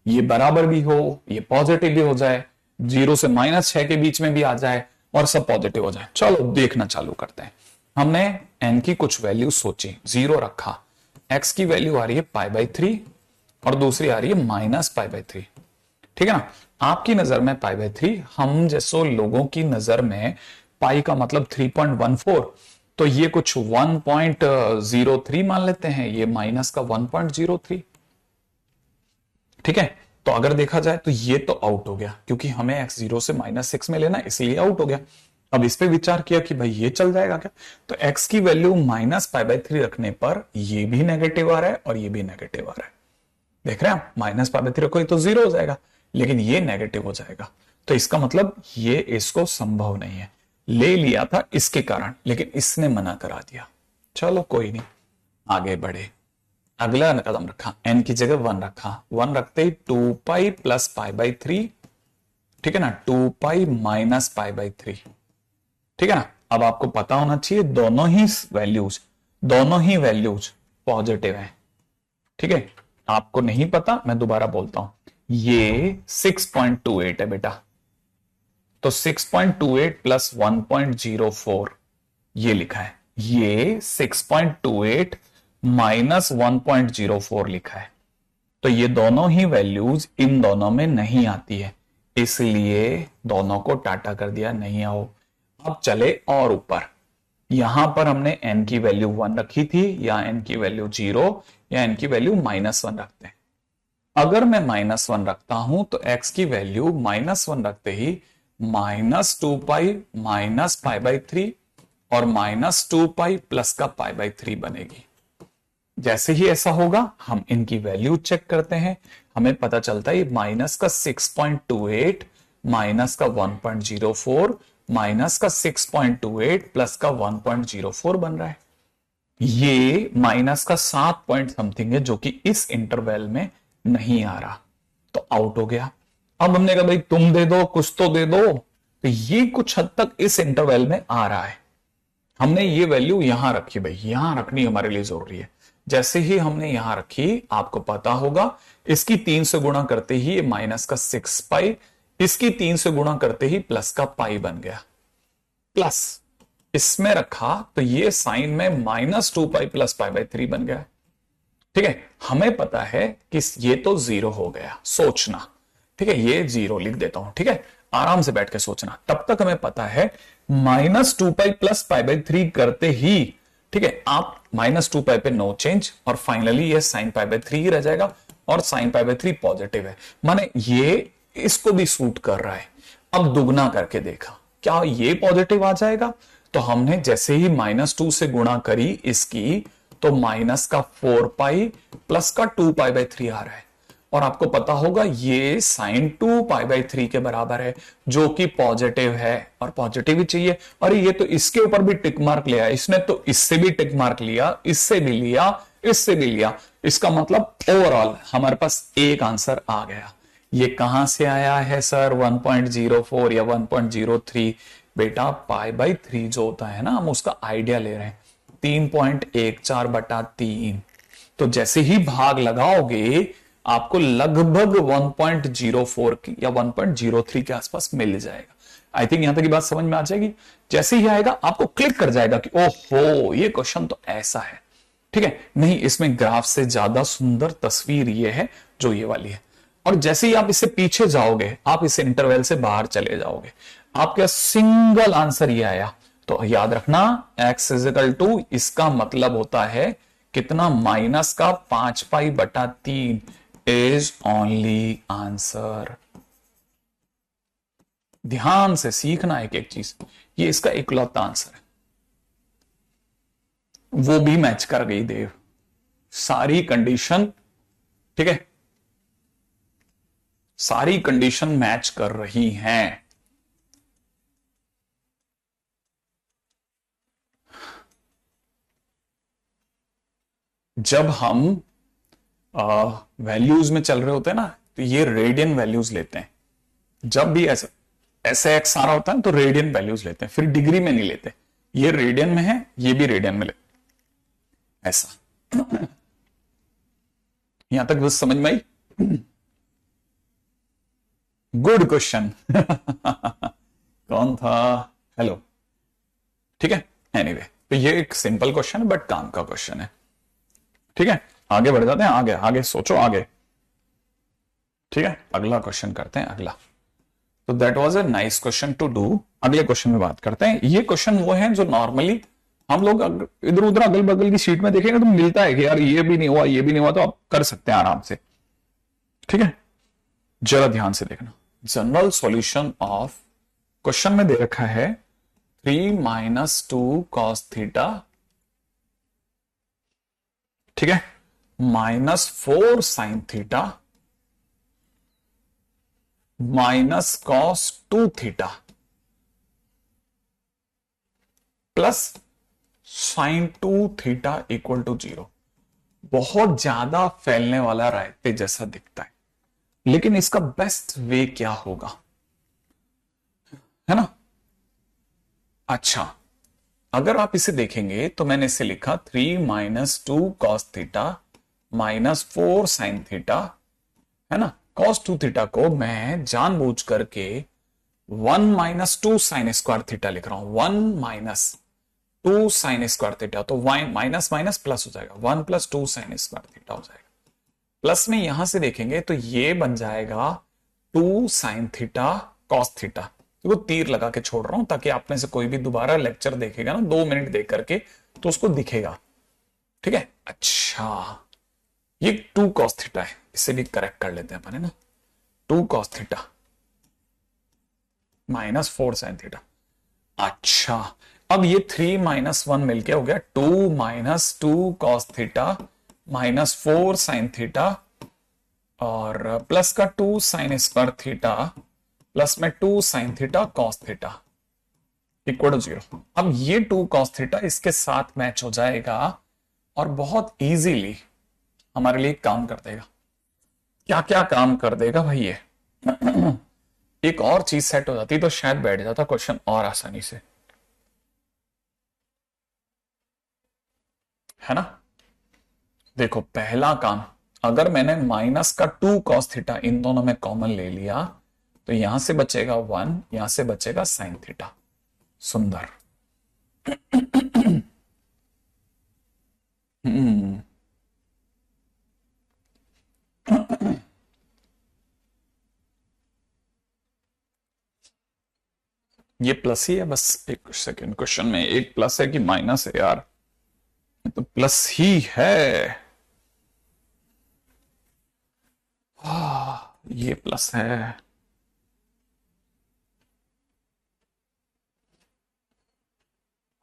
ये बराबर भी हो, ये पॉजिटिव भी हो जाए, 0 से -6 के बीच में भी आ जाए और सब पॉजिटिव हो जाए। चलो देखना चालू करते हैं। हमने n की कुछ वैल्यू सोची, 0 रखा, x की वैल्यू आ रही है π/3 और दूसरी आ रही है -π/3, ठीक है ना। आपकी नजर में π/3, हम जैसो लोगों की नजर में पाई का मतलब 3.14, तो ये कुछ 1.03 मान लेते हैं, ये माइनस का 1.03, ठीक है। तो अगर देखा जाए तो ये तो आउट हो गया, क्योंकि हमें x 0 से -6 में लेना, इसलिए आउट हो गया। अब इस पे विचार किया कि भाई ये चल जाएगा क्या, तो x की वैल्यू -π/3 रखने पर ये भी नेगेटिव आ रहा है और ये भी नेगेटिव आ रहा है, देख रहे हैं आप, -π/3 रखो तो 0 हो जाएगा, लेकिन ये नेगेटिव हो जाएगा, तो इसका मतलब ये इसको संभव नहीं है। ले लिया था इसके कारण, लेकिन इसने मना करा दिया। चलो कोई नहीं, आगे बढ़े, अगला कदम रखा, n की जगह 1 रखा, 1 रखते ही 2 पाई प्लस π/3, ठीक है ना, 2 पाई माइनस π/3, ठीक है ना। अब आपको पता होना चाहिए दोनों ही वैल्यूज पॉजिटिव है, ठीक है। आपको नहीं पता, मैं दोबारा बोलता हूं, ये 6.28 है बेटा, तो 6.28 प्लस 1.04 ये लिखा है, ये 6.28 माइनस 1.04 लिखा है, तो ये दोनों ही वैल्यूज इन दोनों में नहीं आती है, इसलिए दोनों को टाटा कर दिया, नहीं आओ। अब चले और ऊपर, यहां पर हमने n की वैल्यू 1 रखी थी, या n की वैल्यू 0, या n की वैल्यू -1 रखते हैं। अगर मैं -1 रखता हूं तो x की वैल्यू -1 रखते ही -2 पाई माइनस π/3 और -2 पाई प्लस का π/3 बनेगी। जैसे ही ऐसा होगा हम इनकी वैल्यू चेक करते हैं, हमें पता चलता है माइनस का 6.28 माइनस का 1.04 माइनस का 6.28 प्लस का 1.04 बन रहा है, ये माइनस का 7 पॉइंट समथिंग है, जो कि इस इंटरवल में नहीं आ रहा, तो आउट हो गया। अब हमने कहा भाई तुम दे दो, कुछ तो दे दो, तो ये कुछ हद तक इस इंटरवल में आ रहा है। हमने ये वैल्यू यहां रखी, भाई यहां रखनी हमारे लिए जरूरी है। जैसे ही हमने यहां रखी, आपको पता होगा इसकी 3 से गुणा करते ही ये माइनस का 6 पाई, इसकी 3 से गुणा करते ही प्लस का पाई बन गया, प्लस इसमें रखा तो ये साइन में -2 पाई प्लस π/3 बन गया, ठीक है। हमें पता है कि ये तो 0 हो गया, सोचना, ठीक है, ये 0 लिख देता हूं, ठीक है, आराम से बैठ के सोचना। तब तक हमें पता है -2 पाई प्लस π/3 करते ही, ठीक है, आप -2 पाई पे नो चेंज, और फाइनली ये साइन π/3 ही रह जाएगा, और साइन π/3 पॉजिटिव है, माने ये इसको भी सूट कर रहा है। अब दुगना करके देखा, क्या ये पॉजिटिव आ जाएगा, तो हमने जैसे ही -2 से गुणा करी इसकी, तो माइनस का 4 पाई प्लस का 2 π/3 आ रहा है, और आपको पता होगा ये साइन 2 π/3 के बराबर है, जो कि पॉजिटिव है, और पॉजिटिव ही चाहिए। और ये तो इसके ऊपर भी टिक मार्क लिया, इसने तो इससे भी टिक मार्क लिया, इससे भी लिया, इससे भी लिया, इसका मतलब ओवरऑल हमारे पास एक आंसर आ गया। ये कहां से आया है सर, 1.04 या 1.03, बेटा π/3 जो होता है ना, हम उसका आइडिया ले रहे हैं, 3.14/3, तो जैसे ही भाग लगाओगे आपको लगभग 1.04 या 1.03 के आसपास मिल जाएगा। आई थिंक यहां तक की बात समझ में आ जाएगी। जैसे ही आएगा आपको क्लिक कर जाएगा कि ओहो ये क्वेश्चन तो ऐसा है, ठीक है। नहीं, इसमें ग्राफ से ज्यादा सुंदर तस्वीर ये है जो ये वाली है, और जैसे ही आप इससे पीछे जाओगे, आप इस इंटरवल से बाहर चले जाओगे, आपका सिंगल आंसर ये आया, तो याद रखना x = इसका मतलब होता है कितना, माइनस का 5 पाई/3 इज ओनली आंसर। ध्यान से सीखना एक एक चीज, ये इसका इकलौता आंसर है, वो भी मैच कर गई देव, सारी कंडीशन, ठीक है, सारी कंडीशन मैच कर रही हैं। जब हम वैल्यूज में चल रहे होते हैं ना, तो ये रेडियन वैल्यूज लेते हैं। जब भी ऐसे ऐसे एक्स आ रहा होता है तो रेडियन वैल्यूज लेते हैं, फिर डिग्री में नहीं लेते। ये रेडियन में है, ये भी रेडियन में लेते, ऐसा। यहां तक बस समझ में आई? Good question. कौन था? हेलो, ठीक है। एनीवे, तो ये एक सिंपल क्वेश्चन है बट काम का क्वेश्चन है, ठीक है। आगे बढ़ जाते हैं, आगे आगे सोचो आगे, ठीक है। अगला क्वेश्चन करते हैं, अगला। तो that was a nice question to do. अगले क्वेश्चन में बात करते हैं। ये क्वेश्चन वो है जो नॉर्मली हम लोग इधर उधर अगल बगल की शीट में देखेंगे तो मिलता है कि यार ये भी नहीं हुआ, ये भी नहीं हुआ, तो आप कर सकते हैं आराम से, ठीक है। जरा ध्यान से देखना। जनरल सॉल्यूशन ऑफ, क्वेश्चन में दे रखा है 3 - 2 cos थीटा, ठीक है, -4 sin theta -cos 2 theta plus sin 2 theta equal to 0। बहुत ज्यादा फैलने वाला रायते जैसा दिखता है, लेकिन इसका बेस्ट वे क्या होगा, है ना? अच्छा, अगर आप इसे देखेंगे तो मैंने इसे लिखा 3 - 2 cos थीटा -4 sin थीटा, है ना। cos 2 थीटा को मैं जानबूझ करके 1 - 2 sin स्क्वायर थीटा लिख रहा हूं। 1 - 2 sin स्क्वायर थीटा, तो माइनस माइनस प्लस हो जाएगा, 1 + 2 sin स्क्वायर थीटा हो जाएगा। प्लस में यहां से देखेंगे तो ये बन जाएगा 2 sin थीटा cos थीटा। तो तीर लगा के छोड़ रहा हूं ताकि आप में से कोई भी दोबारा लेक्चर देखेगा ना 2 मिनट देख करके तो उसको दिखेगा, ठीक है। अच्छा, ये 2 cos थीटा है, इसे भी करेक्ट कर लेते हैं अपन, है ना। 2 cos थीटा -4 sin थीटा। अच्छा, अब ये 3 - 1 मिलके हो गया 2 - 2 cos थीटा -4 sin थीटा, और प्लस का 2 sin स्क्वायर थीटा प्लस में 2 sin theta cos theta equal to 0। अब ये 2 cos थीटा इसके साथ मैच हो जाएगा और बहुत इजीली हमारे लिए काम कर देगा। क्या क्या काम कर देगा भाई ये? एक और चीज सेट हो जाती तो शायद बैठ जाता क्वेश्चन और आसानी से, है ना। देखो, पहला काम, अगर मैंने माइनस का 2 cos थीटा इन दोनों में कॉमन ले लिया तो यहां से बचेगा 1, यहां से बचेगा sin थीटा। सुंदर। ये प्लस ही है, बस एक सेकेंड, क्वेश्चन में एक प्लस है कि माइनस है यार? तो प्लस ही है। ये प्लस है।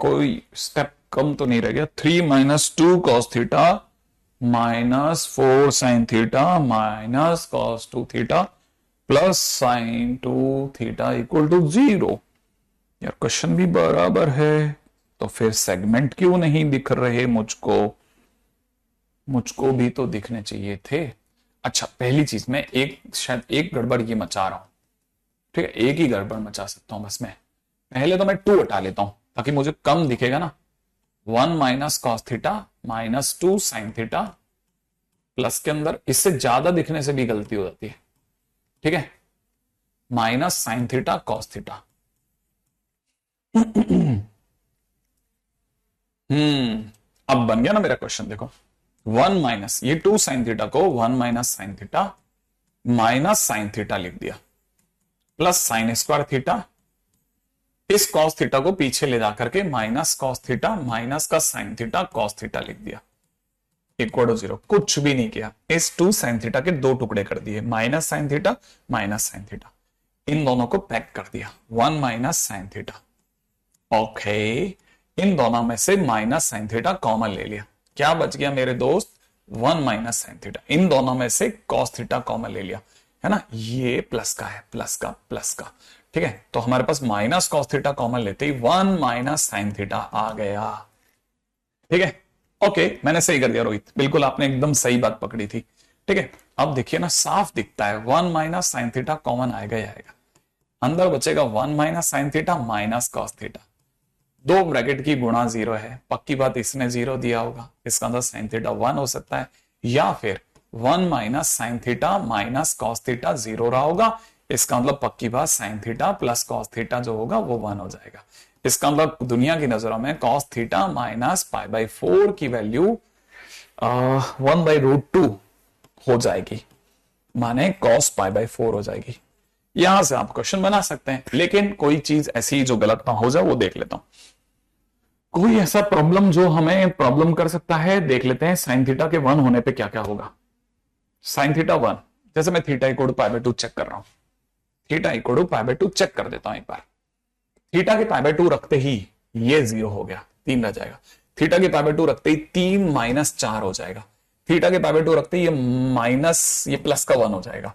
कोई स्टेप कम तो नहीं रह गया। 3 - 2 cos theta -4 sin theta -cos 2 theta plus sin 2 theta equal to 0। यार क्वेश्चन भी बराबर है, तो फिर सेगमेंट क्यों नहीं दिख रहे मुझको? मुझको भी तो दिखने चाहिए थे। अच्छा, पहली चीज मैं शायद एक गड़बड़ ये मचा रहा हूं, ठीक है। एक ही गड़बड़ मचा सकता हूं बस मैं। पहले तो मैं 2 हटा लेता हूं ताकि मुझे कम दिखेगा ना। 1 - cos theta -2 sin theta plus के अंदर इससे ज्यादा दिखने से भी गलती हो जाती है, ठीक है, -sin थीटा cos थीटा। अब बन गया ना मेरा क्वेश्चन। देखो, 1 माइनस ये 2 sin थीटा को 1 - sin थीटा -sin थीटा लिख दिया प्लस sin स्क्वायर थीटा, इस cos थीटा को पीछे ले जाकर के -cos थीटा माइनस का sin थीटा cos थीटा लिख दिया इक्वल टू 0। कुछ भी नहीं किया, इस 2 sin थीटा के 2 टुकड़े कर दिए, -sin थीटा -sin थीटा, इन दोनों को पैक कर दिया, 1 - sin थीटा। ओके, इन दोनों में से माइनस साइन थीटा कॉमन ले लिया, क्या बच गया मेरे दोस्त, 1 माइनस साइन थीटा। इन दोनों में से कॉस थीटा कॉमन ले लिया, है ना, ये प्लस का है, प्लस का, ठीक है। तो हमारे पास माइनस कॉस थीटा कॉमन लेते ही 1 माइनस साइन थीटा आ गया, ठीक है। ओके, मैंने सही कर दिया रोहित, बिल्कुल आपने एकदम सही बात पकड़ी थी, ठीक है। अब देखिए ना, साफ दिखता है 1 माइनस साइन थीटा कॉमन आएगा ही आएगा, अंदर बचेगा 1 minus sine theta minus cos theta, दो ब्रैकेट की गुणा 0 है, पक्की बात इसने 0 दिया होगा, इसका अंदर साइन थीटा 1 हो सकता है, या फिर 1 minus sine theta minus cos theta 0 रहा होगा, इसका मतलब पक्की बात sign theta plus cos theta जो होगा वो 1 हो जाएगा। इसका मतलब दुनिया की नजरों में cos theta minus pi by 4 की वैल्यू 1/√2 हो जाएगी, माने कॉस पाई बाई 4 हो जाएगी। यहां से आप क्वेश्चन बना सकते हैं, लेकिन कोई चीज ऐसी जो गलत ना हो जाए वो देख लेता हूं। कोई ऐसा प्रॉब्लम जो हमें प्रॉब्लम कर सकता है, देख लेते हैं। साइन थीटा के 1 होने पे क्या क्या होगा। साइन थीटा 1, जैसे मैं theta equal to pi by 2 check कर रहा हूं, theta equal to pi by 2 check कर देता हूं एक बार। थीटा के पाई बाई 2 रखते ही ये 0 हो गया, 3 रह जाएगा। थीटा के पाई बाई 2 रखते ही 3 माइनस 4 हो जाएगा। थीटा के पाई बाई 2 रखते ही ये प्लस का 1 हो जाएगा।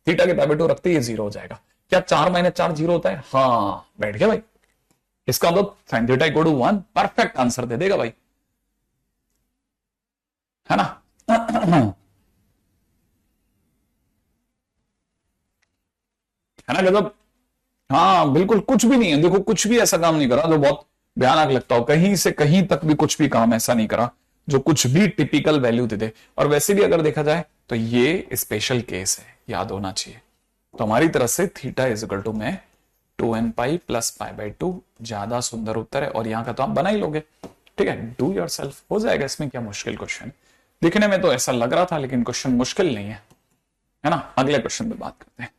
थीटा के पाई बाई 2 रखते ही ये 0 हो जाएगा। क्या 4 माइनस 4 0 होता है? हाँ, बैठ गया भाई। इसका मतलब sine theta equal to 1 perfect answer दे देगा भाई, है ना। है ना गजब। हाँ बिल्कुल, कुछ भी नहीं है, देखो कुछ भी ऐसा काम नहीं करा जो बहुत भयानक लगता हो, कहीं से कहीं तक भी कुछ भी काम ऐसा नहीं करा जो कुछ भी टिपिकल वैल्यू दे दे। और वैसे भी अगर देखा जाए तो ये स्पेशल केस है, याद होना चाहिए। तो हमारी तरफ से थीटा इज इक्वल टू में 2n pi plus pi by 2 ज्यादा सुंदर उत्तर है, और यहां का तो आप बना ही लोगे, ठीक है। डू योरसेल्फ, हो जाएगा, इसमें क्या मुश्किल क्वेश्चन। दिखने में तो ऐसा लग रहा था, लेकिन क्वेश्चन मुश्किल नहीं है ना। अगले क्वेश्चन पे बात करते हैं,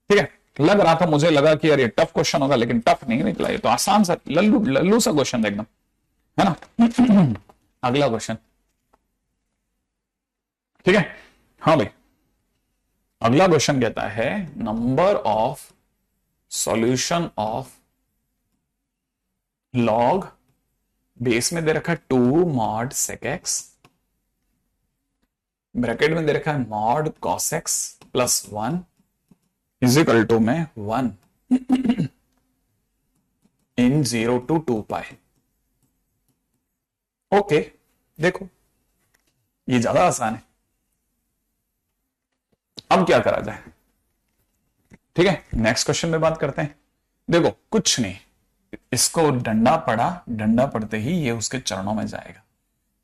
ठीक है। लग रहा था, मुझे लगा कि यार ये टफ क्वेश्चन होगा, लेकिन टफ नहीं निकला, ये तो आसान सा लल्लू लल्लू सा क्वेश्चन था एकदम, है ना। अगला क्वेश्चन, ठीक है। हाँ भाई, अगला क्वेश्चन कहता है number of solution of log, base में दे रखा है 2 मॉड सेक एक्स, ब्रैकेट में दे रखा है mod cos x plus 1 is equal to में 1 इन 0 to 2 पाई। ओके, देखो ये ज्यादा आसान है। अब क्या करा जाए, ठीक है। नेक्स्ट क्वेश्चन में बात करते हैं। देखो कुछ नहीं, इसको डंडा पड़ा, डंडा पड़ते ही ये उसके चरणों में जाएगा,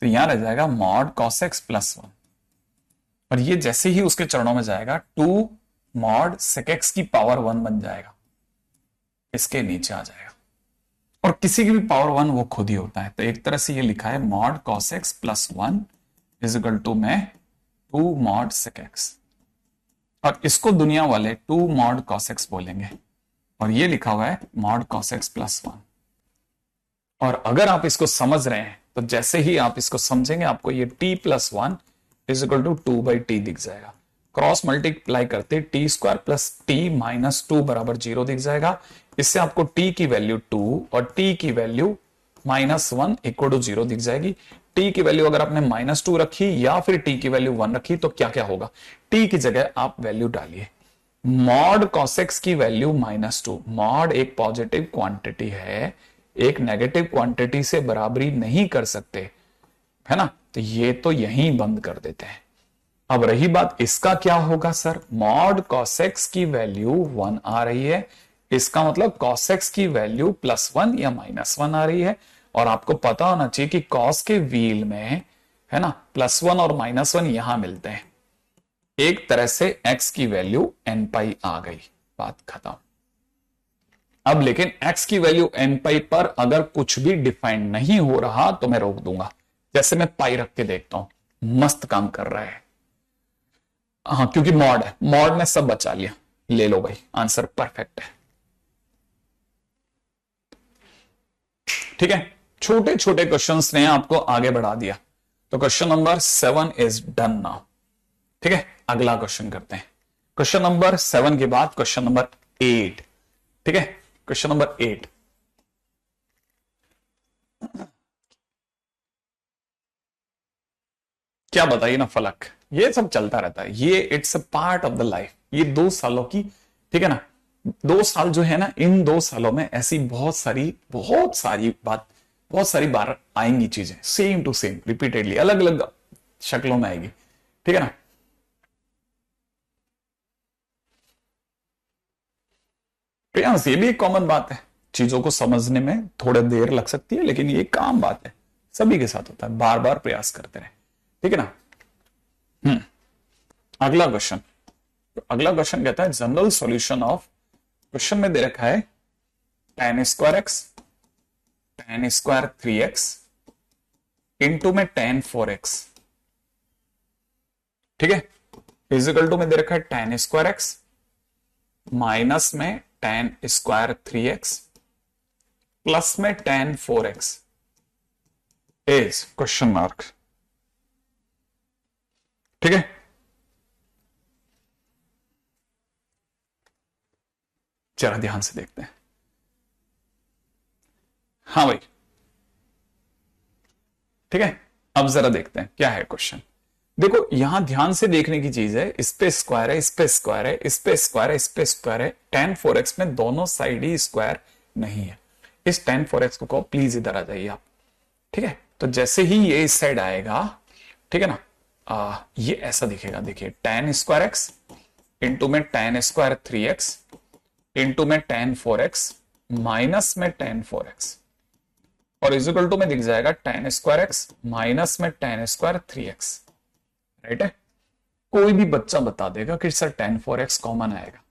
तो यहां रह जाएगा मॉड कॉस एक्स प्लस 1, और ये जैसे ही उसके चरणों में जाएगा 2 मॉड सेक एक्स की पावर 1 बन जाएगा, इसके नीचे आ जाएगा। और किसी की भी पावर 1 वो खुद ही होता है, तो एक तरह से ये लिखा है mod cos x plus 1 is equal to में 2 मॉड सेक एक्स, और इसको दुनिया वाले 2 मॉड कॉस एक्स बोलेंगे, और ये लिखा हुआ है मॉड कॉस एक्स प्लस 1। और अगर आप इसको समझ रहे हैं तो जैसे ही आप इसको समझेंगे आपको ये t plus 1 is equal to 2/t दिख जाएगा। क्रॉस मल्टीप्लाई करते t square plus t minus 2 बराबर 0 दिख जाएगा। इससे आपको t की वैल्यू 2 और t की वैल्यू -1 इक्वल टू 0 दिख जाएगी। t की वैल्यू अगर आपने -2 रखी या फिर t की वैल्यू 1 रखी तो क्या क्या होगा, t की जगह आप वैल्यू डालिए। मॉड cos x की वैल्यू -2, मॉड एक पॉजिटिव क्वांटिटी है, एक नेगेटिव क्वांटिटी से बराबरी नहीं कर सकते, है ना, तो ये तो यहीं बंद कर देते हैं। अब रही बात इसका क्या होगा सर, मॉड cos x की वैल्यू 1 आ रही है, इसका मतलब cos x की वैल्यू +1 या -1 आ रही है, और आपको पता होना चाहिए कि cos के व्हील में, है ना, +1 और -1 यहां मिलते हैं। एक तरह से x की वैल्यू n पाई आ गई, बात खत्म। अब लेकिन x की वैल्यू n पाई पर अगर कुछ भी डिफाइन नहीं हो रहा तो मैं रोक दूंगा। जैसे मैं पाई रख के देखता हूं, मस्त काम कर रहा है, हाँ क्योंकि मॉड है, मॉड ने सब बचा लिया, ले लो भाई, आंसर परफेक्ट है। ठीक है, छोटे छोटे क्वेश्चंस ने आपको आगे बढ़ा दिया। तो question number 7 is done now. ठीक है, अगला क्वेश्चन करते हैं। क्वेश्चन नंबर 7 के बाद क्वेश्चन नंबर 8। ठीक है, क्वेश्चन नंबर 8। क्या बताइए ना फलक, ये सब चलता रहता है, ये it's a part of the life. ये 2 सालों की, ठीक है ना, 2 साल जो है ना, इन 2 सालों में ऐसी बहुत सारी बार आएंगी चीजें, सेम टू सेम रिपीटेडली, अलग अलग शक्लों में आएगी, ठीक है ना। प्रियांश, ये भी एक कॉमन बात है, चीजों को समझने में थोड़ा देर लग सकती है, लेकिन ये काम बात है, सभी के साथ होता है, बार बार प्रयास करते रहे, ठीक है ना। अगला क्वेश्चन, अगला क्वेश्चन कहता है जनरल सॉल्यूशन ऑफ, क्वेश्चन में दे रखा है tan square x, tan square 3x into में tan 4x, ठीक है, इजिकल टू में दे रखा है tan स्क्वायर एक्स माइनस में tan स्क्वायर 3x प्लस में tan 4x is question mark, ठीक है। जरा ध्यान से देखते हैं, हाँ भाई, ठीक है। अब जरा देखते हैं क्या है क्वेश्चन। देखो यहां ध्यान से देखने की चीज है, इस पे स्क्वायर है, इस पे स्क्वायर है, इस पे स्क्वायर है, इस पे स्क्वायर है, tan 4x में दोनों साइड ही स्क्वायर नहीं है। इस tan 4x को कहो प्लीज इधर आ जाइए आप, ठीक है। तो जैसे ही ये इस साइड आएगा, ठीक है ना, ये ऐसा दिखेगा, देखिए tan स्क्वायर एक्स इंटू में tan स्क्वायर 3x इंटू में tan 4x माइनस में tan 4x और इजिकल टू में दिख जाएगा tan स्क्वायर एक्स माइनस में tan स्क्वायर 3x, राइट है। कोई भी बच्चा बता देगा कि सर tan 4x कॉमन आएगा,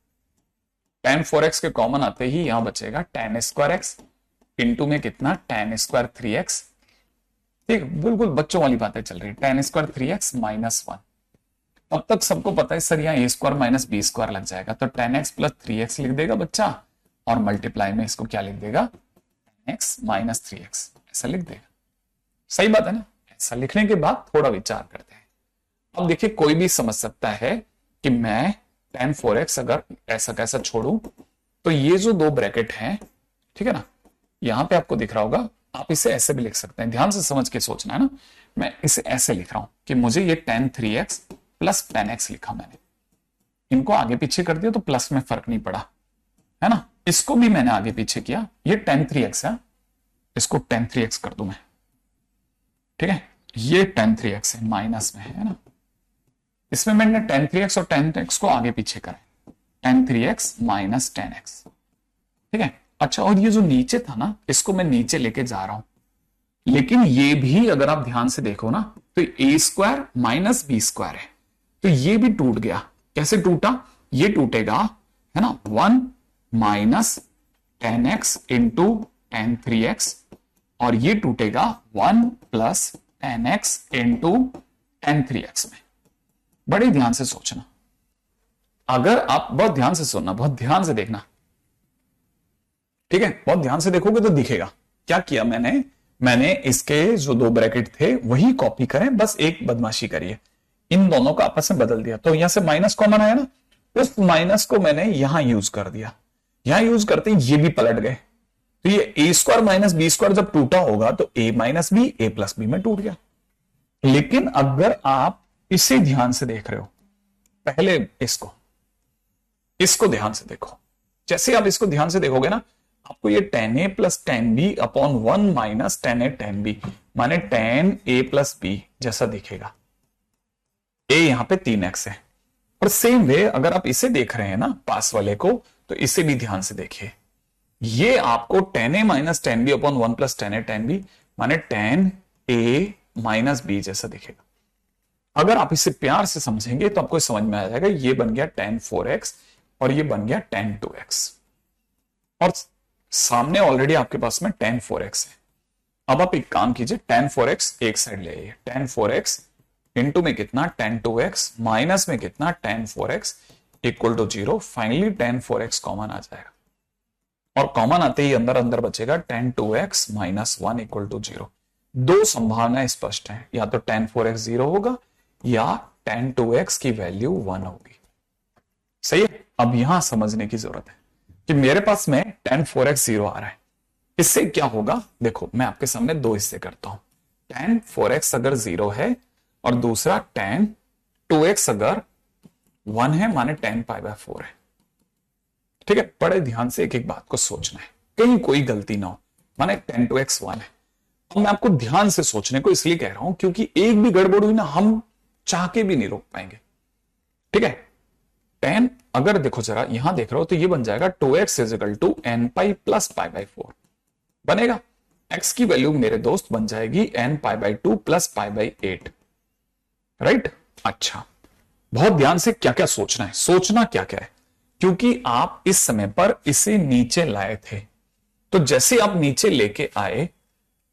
tan 4x के कॉमन आते ही यहां बचेगा tan स्क्वायर एक्स इंटू में कितना tan स्क्वायर 3x, ठीक, बिल्कुल बच्चों वाली बातें चल रही है, tan स्क्वायर 3x माइनस 1। अब तक सबको पता है सर यहाँ ए स्क्वायर माइनस बी स्क्वायर लग जाएगा, तो tan x प्लस 3x लिख देगा बच्चा और मल्टीप्लाई में इसको क्या लिख देगा, tan x माइनस 3x ऐसा लिख देगा। सही बात है ना। ऐसा लिखने के बाद थोड़ा विचार करते हैं। अब देखिए कोई भी समझ सकता है कि मैं tan 4x अगर ऐसा कैसा छोड़ू तो ये जो 2 ब्रैकेट हैं, ठीक है ना, यहां पे आपको दिख रहा होगा, आप इसे ऐसे भी लिख सकते हैं, ध्यान से समझ के सोचना है ना। मैं इसे ऐसे लिख रहा हूं कि मुझे ये tan 3x plus tan x लिखा मैंने, इनको आगे पीछे कर दिया तो प्लस में फर्क नहीं पड़ा, है ना। इसको भी मैंने आगे पीछे किया, ये tan 3x है, इसको tan 3x कर दूं मैं, ठीक है, ये tan 3x है माइनस में, है ना। इसमें मैंने tan 3x और tan x को आगे पीछे करा, tan 3x minus tan x, ठीक है। अच्छा, और ये जो नीचे था ना, इसको मैं नीचे लेके जा रहा हूं, लेकिन ये भी अगर आप ध्यान से देखो ना तो ए स्क्वायर माइनस बी स्क्वायर है, तो ये भी टूट गया। कैसे टूटा, ये टूटेगा, है ना, 1 minus tan x into tan 3x और ये टूटेगा 1 plus tan x into tan 3x में। बड़े ध्यान से सोचना, अगर आप बहुत ध्यान से सुनना, बहुत ध्यान से देखना, ठीक है, बहुत ध्यान से देखोगे तो दिखेगा। क्या किया मैंने इसके जो 2 ब्रैकेट थे वही कॉपी करें, बस एक बदमाशी करिए, इन दोनों को आपस में बदल दिया, तो यहां से माइनस कॉमन आया ना, उस माइनस को मैंने यहां यूज कर दिया, यहां यूज करते ही ये भी पलट गए, तो ये ए स्क्वायर माइनस बी स्क्वायर जब टूटा होगा तो ए माइनस बी ए प्लस बी में टूट गया। लेकिन अगर आप इसे ध्यान से देख रहे हो, पहले इसको ध्यान से देखो, जैसे आप इसको ध्यान से देखोगे ना, आपको ये tan a plus tan b upon 1 minus tan a tan b माने tan a प्लस b जैसा दिखेगा। a यहां पे 3x है, और सेम वे अगर आप इसे देख रहे हैं ना पास वाले को, तो इसे भी ध्यान से देखिए, ये आपको tan a minus tan b upon 1 plus tan a tan b माने tan a माइनस b जैसा दिखेगा। अगर आप इसे प्यार से समझेंगे तो आपको समझ में आ जाएगा, ये बन गया tan 4x और ये बन गया tan 2x, और सामने ऑलरेडी आपके पास में tan 4x है। अब आप एक काम कीजिए, tan 4x एक साइड ले आइए, tan 4x इंटू में कितना tan 2x माइनस में कितना tan 4x equal to 0। Finally tan 4x common आ जाएगा, और कॉमन आते ही अंदर अंदर बचेगा tan 2x minus 1 equal to 0। 2 संभावनाएं स्पष्ट हैं, या तो tan 4x 0 होगा या tan 2x की वैल्यू 1 होगी। सही है। अब यहां समझने की जरूरत है कि मेरे पास में tan 4x 0 आ रहा है, इससे क्या होगा, देखो मैं आपके सामने 2 हिस्से करता हूं। tan 4x अगर 0 है और दूसरा tan 2x अगर 1 है माने tan π/4 है। ठीक है, बड़े ध्यान से एक एक बात को सोचना है, कहीं कोई गलती ना हो। माने tan 2x 1 है। अब मैं आपको ध्यान से सोचने को इसलिए कह रहा हूं क्योंकि एक भी गड़बड़ हुई ना हम चाह के भी नहीं रोक पाएंगे। ठीक है, tan अगर देखो जरा यहां देख रहे हो तो ये बन जाएगा 2x = nπ + π/4 बनेगा। x की वैल्यू मेरे दोस्त बन जाएगी nπ/2 + π/8। राइट, अच्छा बहुत ध्यान से क्या क्या सोचना है, सोचना क्या क्या है, क्योंकि आप इस समय पर इसे नीचे लाए थे, तो जैसे आप नीचे लेके आए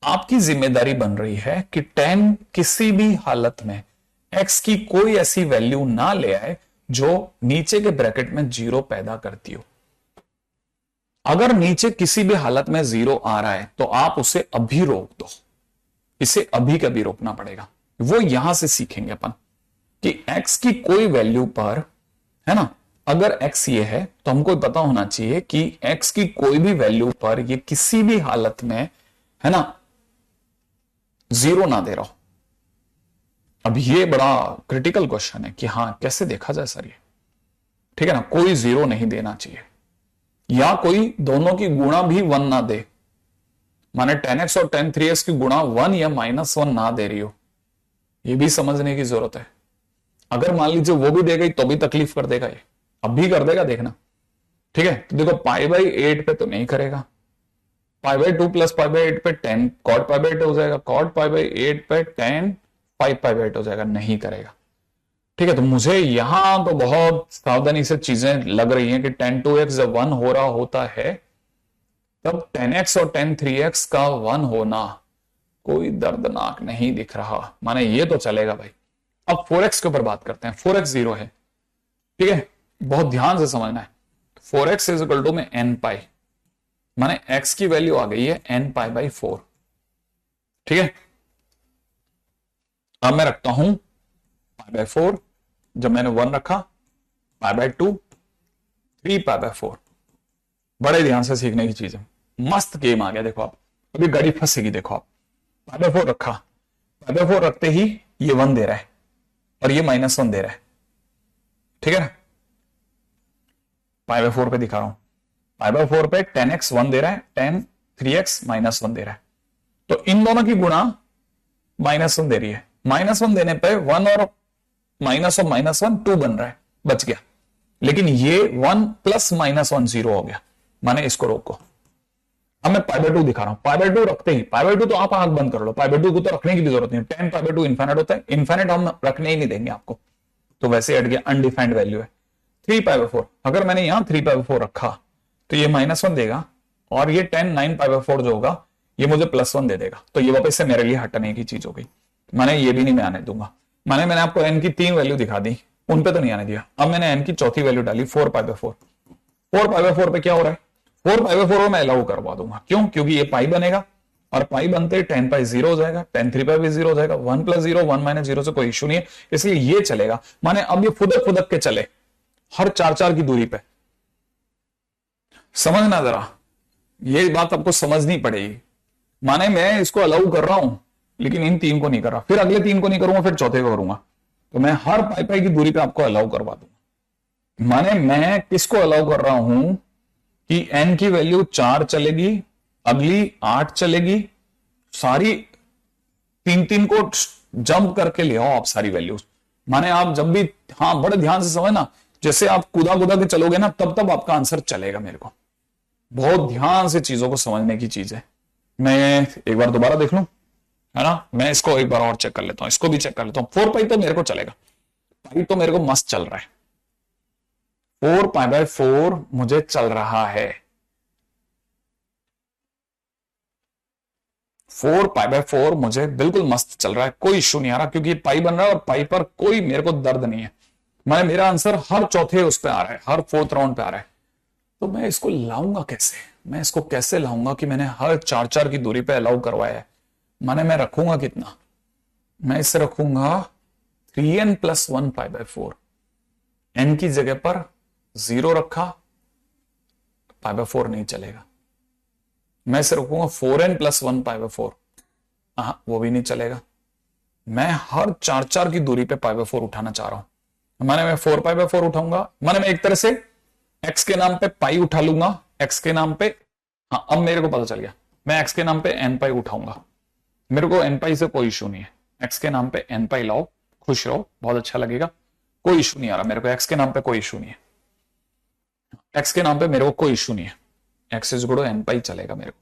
आपकी जिम्मेदारी बन रही है कि tan किसी भी हालत में x की कोई ऐसी वैल्यू ना ले आए जो नीचे के ब्रैकेट में 0 पैदा करती हो। अगर नीचे किसी भी हालत में 0 आ रहा है तो आप उसे अभी रोक दो, इसे अभी कभी रोकना पड़ेगा। वो यहां से सीखेंगे अपन कि x की कोई वैल्यू पर, है ना, अगर x ये है तो हमको पता होना चाहिए कि x की कोई भी वैल्यू पर ये किसी भी हालत में, है ना, 0 ना दे रहा हो। अब ये बड़ा क्रिटिकल क्वेश्चन है कि हाँ कैसे देखा जाए सर ये, ठीक है ना, कोई 0 नहीं देना चाहिए, या कोई दोनों की गुणा भी 1 ना दे, माने tan x और tan 3x की गुणा 1 या -1 ना दे रही हो, ये भी समझने की जरूरत है। अगर मान लीजिए वो भी दे गई तो भी तकलीफ कर देगा, ये अब भी कर देगा, देखना। ठीक है, तो देखो π/8 पे तो नहीं करेगा, π/2 + π/8 पे tan cot π/8 हो जाएगा, cot π/8 पे tan 5π/8 हो जाएगा, नहीं करेगा। ठीक है, तो मुझे यहां तो बहुत सावधानी से चीजें लग रही हैं कि tan 2x जब 1 हो रहा होता है तब tan x और tan 3x का 1 होना कोई दर्दनाक नहीं दिख रहा, माने ये तो चलेगा भाई। अब 4x के ऊपर बात करते हैं। 4x 0 है, ठीक है, बहुत ध्यान से समझना है। 4x = में nπ, माने x की वैल्यू आ गई है nπ/4। ठीक है, अब मैं रखता हूं π/4, जब मैंने 1 रखा, π/2 3π/4। बड़े ध्यान से सीखने की चीज है, मस्त गेम आ गया। देखो आप अभी गाड़ी फंसेगी, देखो आप π/4 रखा, π/4 रखते ही ये 1 दे रहा है और ये -1 दे रहा है। ठीक है ना, π/4 पे दिखा रहा हूं, π/4 पे tan x 1 दे रहा है, tan 3x -1 दे रहा है, तो इन दोनों की गुणा -1 दे रही है। -1 देने पे 1 और -1 2 बन रहा है, बच गया। लेकिन ये 1 + -1 0 हो गया, माने इसको रोको। अब मैं π/2 दिखा रहा हूं, π/2 रखते ही, π/2 तो आप आंख बंद कर लो, π/2 को तो रखने की भी जरूरत नहीं है, tan π/2 इनफाइनाइट होता है, इनफाइनाइट हम रखने ही नहीं देंगे आपको, तो वैसे हट गया, अनडिफाइंड वैल्यू है। 3π/4, अगर मैंने यहां 3π/4 रखा तो ये -1 देगा और ये tan 9π/4 जो होगा ये मुझे +1 दे देगा, तो ये वापस से मेरे लिए हटने की चीज हो गई, माने ये भी नहीं मैं आने दूंगा। माने मैंने आपको n की 3 वैल्यू दिखा दी, उन पे तो नहीं आने दिया। अब मैंने n की चौथी वैल्यू डाली 4π/4। 4π/4 पे क्या हो रहा है, 4π/4 मैं अलाउ करवा दूंगा, क्यों, क्योंकि ये पाई बनेगा और पाई बनते tan π 0 हो जाएगा, tan 3π भी 0 हो जाएगा, 1 + 0 1 - 0 से कोई इश्यू नहीं है, इसलिए ये चलेगा। माने अब ये फुदक फुदक के चले हर 4 की दूरी पे, समझना जरा, ये बात आपको समझनी पड़ेगी। माने मैं इसको अलाउ कर रहा हूं लेकिन इन 3 को नहीं कर रहा, फिर अगले 3 को नहीं करूंगा, फिर चौथे को करूंगा, तो मैं हर पाई की दूरी पे आपको अलाउ करवा दूंगा। माने मैं किसको अलाउ कर रहा हूं कि n की वैल्यू 4 चलेगी, अगली 8 चलेगी, सारी 3 को जंप करके ले आओ आप सारी वैल्यूज। माने आप जब भी, हाँ बड़े ध्यान से समझना, जैसे आप कूदा के चलोगे ना तब आपका आंसर चलेगा। मेरे को बहुत ध्यान से चीजों को समझने की चीज है। मैं एक बार दोबारा देख लूं, है ना, मैं इसको एक बार और चेक कर लेता हूं, इसको भी चेक कर लेता हूं। 4π तो मेरे को चलेगा, पाई तो मेरे को मस्त चल रहा है, 4π/4 मुझे चल रहा है, 4π/4 मुझे बिल्कुल मस्त चल रहा है, कोई इश्यू नहीं आ रहा, क्योंकि पाई बन रहा है और पाई पर कोई मेरे को दर्द नहीं है। मैं, मेरा आंसर हर चौथे उस पे आ रहा है, हर 4th राउंड पे आ रहा है। तो मैं इसको लाऊंगा कैसे, मैं इसको कैसे लाऊंगा कि मैंने हर 4 की दूरी पे अलाउ करवाया है। माने मैं रखूंगा कितना, मैं इसे रखूंगा 3n + 1 π/4, n की जगह पर 0 रखा, π/4 नहीं चलेगा। मैं इसे रखूंगा 4n + 1 π/4, वो भी नहीं चलेगा। मैं हर 4 4 की दूरी पे π/4 उठाना चाह रहा हूं। माने मैं 4π/4 उठाऊंगा, माने मैं एक तरह से x के नाम पे पाई उठा लूंगा, x के नाम पे। हाँ, अब मेरे को पता चल गया, मैं x के नाम पे n पाई उठाऊंगा। मेरे को n पाई से कोई इशू नहीं है, x के नाम पे n पाई लाओ, खुश रहो, बहुत अच्छा लगेगा, कोई इशू नहीं आ रहा मेरे को, x के नाम पे कोई इशू नहीं है, x के नाम पे मेरे को कोई इशू नहीं है, x इज गुड n पाई चलेगा मेरे को।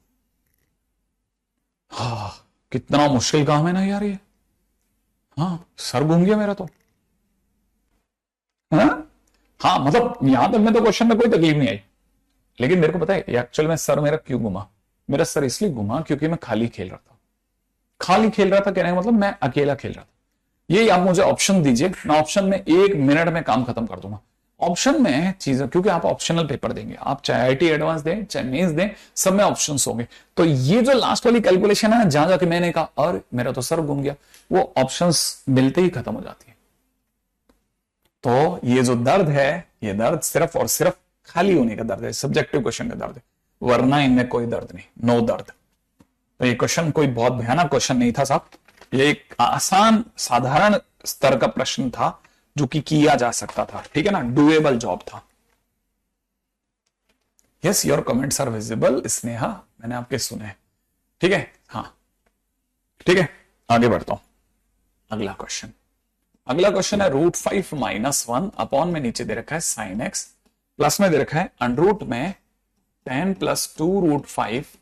हाँ, कितना मुश्किल काम है ना यार ये। हाँ, सर घूम गया मेरा तो। हाँ, हाँ मतलब यहां तक में तो क्वेश्चन में कोई तकलीफ नहीं आई, लेकिन मेरे को पता है एक्चुअल में सर मेरा क्यों घुमा। मेरा सर इसलिए घुमा क्योंकि मैं खाली खेल रहा था। खाली खेल रहा था कहने का मतलब मैं अकेला खेल रहा था। ये आप मुझे ऑप्शन दीजिए, मैं ऑप्शन में 1 मिनट में काम खत्म कर दूंगा। ऑप्शन में चीजें, क्योंकि आप ऑप्शनल पेपर देंगे, आप चाहे आईटी एडवांस दें चाहे मेंस दें, सब में ऑप्शंस होंगे। तो ये जो लास्ट वाली कैलकुलेशन है ना, जहां जाके मैंने कहा और मेरा तो सर घूम गया, वो ऑप्शंस मिलते ही खत्म हो जाती है। तो ये जो दर्द है, ये दर्द सिर्फ और सिर्फ खाली होने का दर्द है, सब्जेक्टिव क्वेश्चन का दर्द है, वरना इनमें कोई दर्द नहीं, नो दर्द। तो ये क्वेश्चन कोई बहुत भयानक क्वेश्चन नहीं था साहब, ये एक आसान साधारण स्तर का प्रश्न था जो कि किया जा सकता था, ठीक है ना, डुएबल जॉब था। Yes, your comments are visible Sneha, मैंने आपके सुने, ठीक है। हाँ ठीक है, आगे बढ़ता हूं। अगला क्वेश्चन, अगला क्वेश्चन है √5 - 1 अपॉन में नीचे दे रखा है sin x, प्लस में दे रखा है अंडर में 10 + 2√5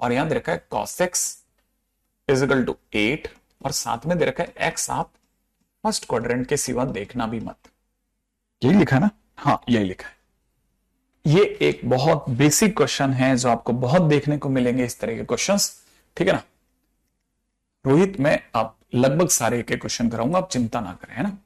और यहां दे रखा है cos x इजिकल टू 8 और साथ में दे रखा है x आप फर्स्ट क्वाड्रेंट के सिवा देखना भी मत। यही लिखा है ना? हाँ यही लिखा है। ये एक बहुत बेसिक क्वेश्चन है जो आपको बहुत देखने को मिलेंगे इस तरह के क्वेश्चंस, ठीक है ना। रोहित मैं आप लगभग सारे के क्वेश्चन कराऊंगा, आप चिंता ना करें, है ना।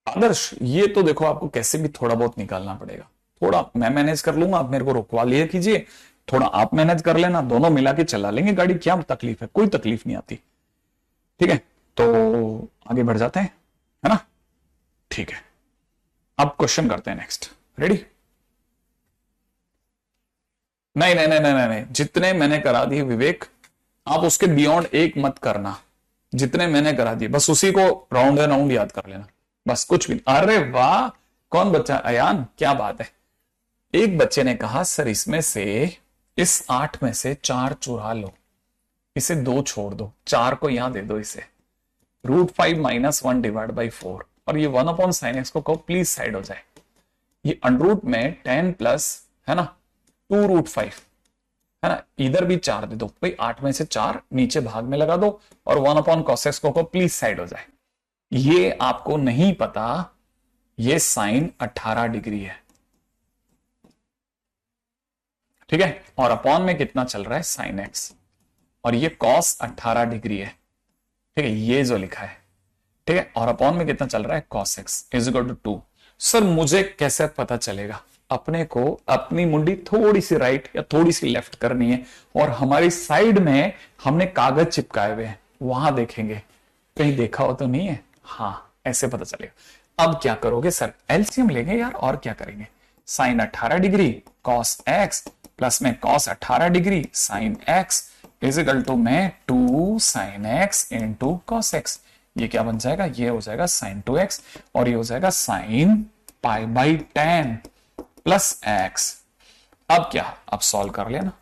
आदर्श ये तो देखो आपको कैसे भी थोड़ा बहुत निकालना पड़ेगा, थोड़ा मैं मैनेज कर लूंगा, आप मेरे को रुकवा लिया कीजिए, थोड़ा आप मैनेज कर लेना, दोनों मिला के चला लेंगे गाड़ी, क्या तकलीफ है, कोई तकलीफ नहीं आती, ठीक है। तो आगे बढ़ जाते हैं, है ना, ठीक है। अब क्वेश्चन करते हैं नेक्स्ट, रेडी। नहीं नहीं नहीं नहीं नहीं, जितने मैंने करा दिए विवेक, आप उसके बियॉन्ड एक मत करना, जितने मैंने करा दिए बस उसी को राउंड एंड राउंड याद कर लेना, बस कुछ भी। अरे वाह, कौन बच्चा, अयान क्या बात है। एक बच्चे ने कहा सर इसमें से, इस 8 में से 4 चुरा लो, इसे 2 छोड़ दो, 4 को यहां दे दो, इसे √5 - 1 डिवाइड बाई 4 और ये 1/sin x को कहो प्लीज साइड हो जाए। ये अंडर में 10 प्लस है ना 2√5 है ना, इधर भी 4 दे दो भाई, 8 में से 4 नीचे भाग में लगा दो और 1/cos x को प्लीज साइड हो जाए। ये आपको नहीं पता, ये साइन 18 डिग्री है, ठीक है, और अपॉन में कितना चल रहा है sin x, और ये cos 18 डिग्री है, ठीक है, ये जो लिखा है, ठीक है, और अपॉन में कितना चल रहा है cos x is equal to 2। Sir मुझे कैसे पता चलेगा, अपने को अपनी मुंडी थोड़ी सी राइट या थोड़ी सी लेफ्ट करनी है और हमारी साइड में हमने कागज चिपकाए हुए हैं, वहां देखेंगे, कहीं देखा हो तो नहीं है, हाँ ऐसे पता चलेगा। अब क्या करोगे सर, एलसीएम लेंगे यार, और क्या करेंगे, sine 18 degree cos x plus में cos 18 degree sin x is equal to में 2 sin x into cos x, ये क्या बन जाएगा, ये हो जाएगा sin 2x और ये हो जाएगा sin π/10 प्लस x। अब क्या, अब सॉल्व कर लेना,